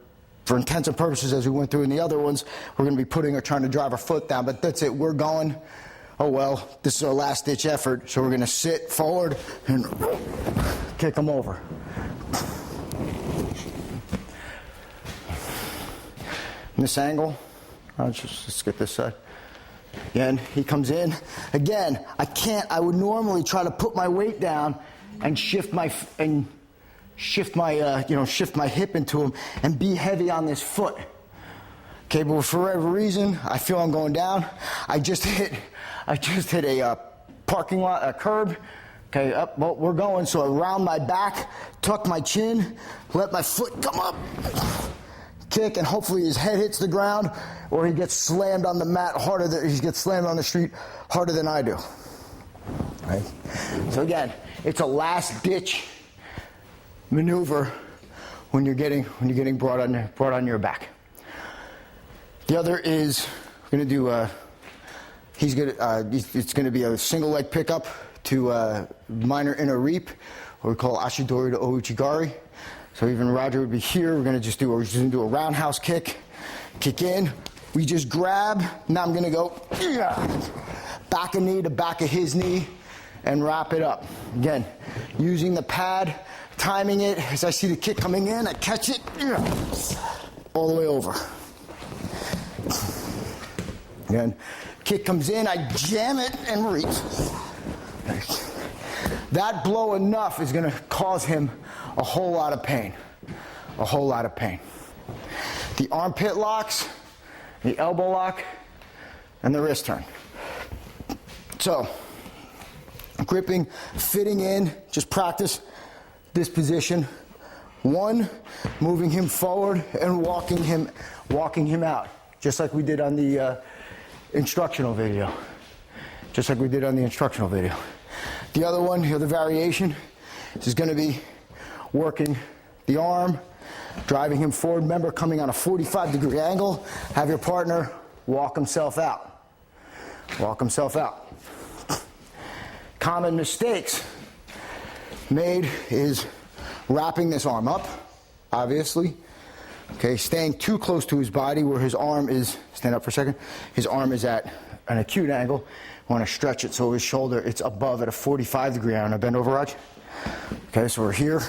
intensive purposes, as we went through in the other ones, we're going to be trying to drive our foot down, but that's it. We're going, this is our last ditch effort, so we're going to sit forward and kick them over. In this angle, let's get this side. Again, he comes in. Again, I would normally try to put my weight down and shift my hip into him and be heavy on this foot. Okay, but for whatever reason, I feel I'm going down. I just hit a parking lot, a curb. Okay, up, well, we're going. So around my back, tuck my chin, let my foot come up, kick, and hopefully his head hits the ground, or he gets slammed on the mat harder than he gets slammed on the street harder than I do. Right? So again, it's a last ditch maneuver when you're getting brought on your back. The other is we're going to do it's going to be a single leg pickup to minor inner reap, what we call ashidori to ouchigari. So even Roger would be here. We're just going to do a roundhouse kick in. We just grab. Now I'm going to go back a knee to back of his knee and wrap it up. Again, using the pad, timing it. As I see the kick coming in, I catch it all the way over. Again, kick comes in, I jam it and reap. That blow enough is going to cause him a whole lot of pain. A whole lot of pain. The armpit locks, the elbow lock, and the wrist turn. So, gripping, fitting in, just practice this position. 1, moving him forward and walking him out, just like we did on the instructional video. The other one, the other variation, is going to be working the arm, driving him forward. Remember, coming on a 45-degree angle, have your partner walk himself out. Common mistakes made is wrapping this arm up, obviously. Okay, staying too close to his body where his arm is, stand up for a second, his arm is at an acute angle. Want to stretch it so his shoulder, it's above at a 45-degree angle. Now bend over, Raj. Okay, so we're here.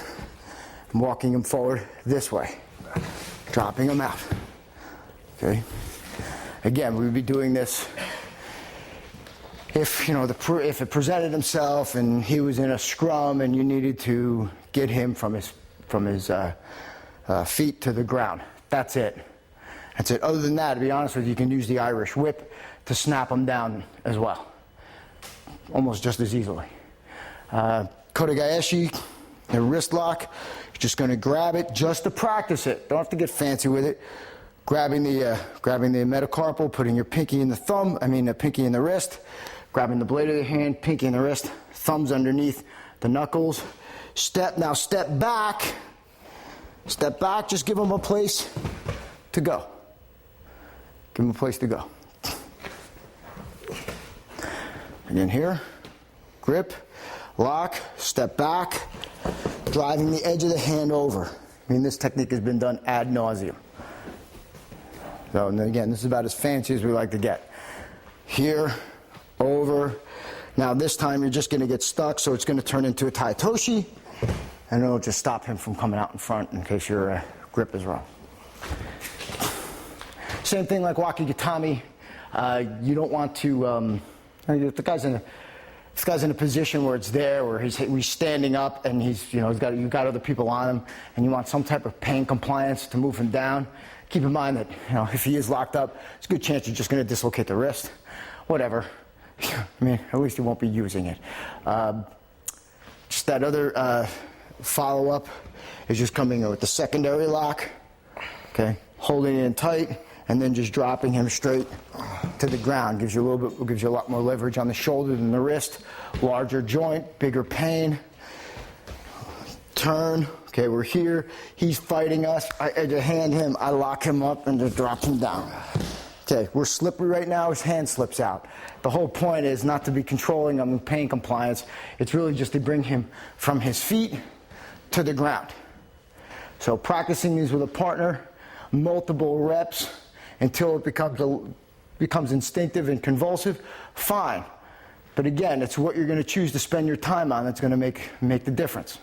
I'm walking him forward this way, dropping him out. Okay. Again, we would be doing this if if it presented himself and he was in a scrum and you needed to get him from his feet to the ground. That's it. Other than that, to be honest with you, you can use the Irish whip to snap him down as well, almost just as easily. Kotegaeshi, the wrist lock. You're just going to grab it just to practice it. Don't have to get fancy with it. Grabbing the metacarpal, putting your pinky in the pinky in the wrist, grabbing the blade of the hand, pinky in the wrist, thumbs underneath the knuckles. Step back. Step back, just give him a place to go. Again here, grip, lock, step back, driving the edge of the hand over. This technique has been done ad nauseum. So, and again, this is about as fancy as we like to get. Here, over. Now this time you're just going to get stuck, so it's going to turn into a taitoshi, and it'll just stop him from coming out in front in case your grip is wrong. Same thing like wakigatami. You don't want to, if the guy's in a position where it's there, where he's standing up and you've got other people on him, and you want some type of pain compliance to move him down. Keep in mind that if he is locked up, it's a good chance you're just going to dislocate the wrist. Whatever. At least you won't be using it. Just that other follow-up is just coming in with the secondary lock. Okay, holding it in tight, and then just dropping him straight to the ground. Gives you a lot more leverage on the shoulder than the wrist. Larger joint, bigger pain. Turn. Okay, we're here. He's fighting us. I edge a hand him. I lock him up and just drop him down. Okay, we're slippery right now. His hand slips out. The whole point is not to be controlling him in pain compliance. It's really just to bring him from his feet to the ground. So practicing these with a partner, multiple reps until it becomes instinctive and convulsive, fine. But again, it's what you're going to choose to spend your time on that's going to make the difference.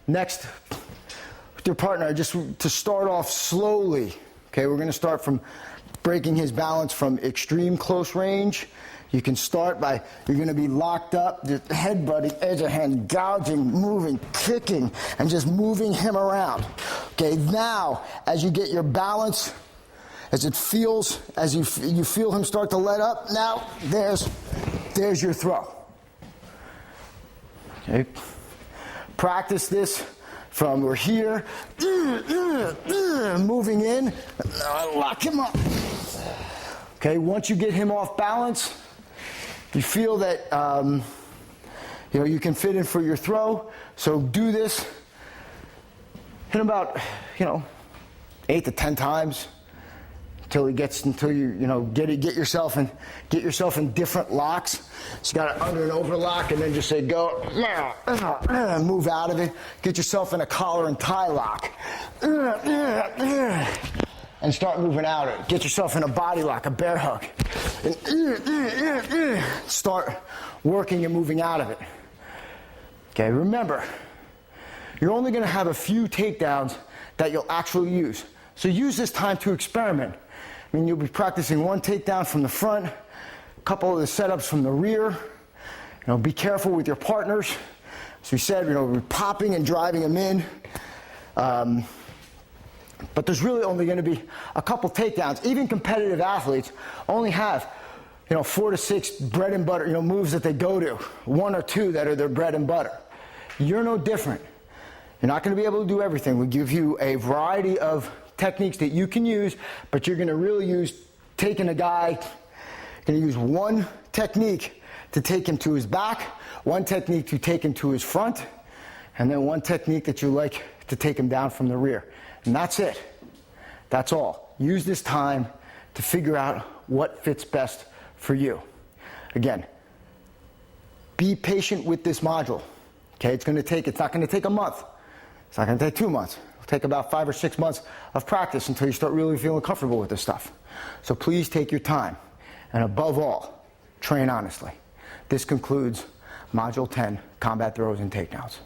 Next, with your partner, just to start off slowly. Okay, we're going to start from breaking his balance from extreme close range. You can start by, you're going to be locked up, just headbutting, edge of hand, gouging, moving, kicking, and just moving him around. Okay, now, as you get your balance, as it feels, as you feel him start to let up, now, there's your throw. Okay. Practice this from we're here, moving in, lock him up. Okay, once you get him off balance, you feel that you can fit in for your throw. So do this. Hit him about 8 to 10 times until you get yourself in different locks. So you got it under and over lock, and then just say go, move out of it. Get yourself in a collar and tie lock. And start moving out of it. Get yourself in a body lock, a bear hug. And start working and moving out of it. Okay, remember, you're only going to have a few takedowns that you'll actually use. So use this time to experiment. I mean, you'll be practicing one takedown from the front, a couple of the setups from the rear. Be careful with your partners. As we said, we're popping and driving them in. But there's really only going to be a couple takedowns. Even competitive athletes only have, 4 to 6 bread and butter, moves that they go to. 1 or 2 that are their bread and butter. You're no different. You're not going to be able to do everything. We give you a variety of techniques that you can use, but you're going to really use taking a guy, going to use one technique to take him to his back, one technique to take him to his front, and then one technique that you like to take him down from the rear. And that's it. That's all. Use this time to figure out what fits best for you. Again, be patient with this module. Okay, it's not going to take a month. It's not going to take 2 months. It'll take about 5 or 6 months of practice until you start really feeling comfortable with this stuff. So please take your time. And above all, train honestly. This concludes Module 10, Combat Throws and Takedowns.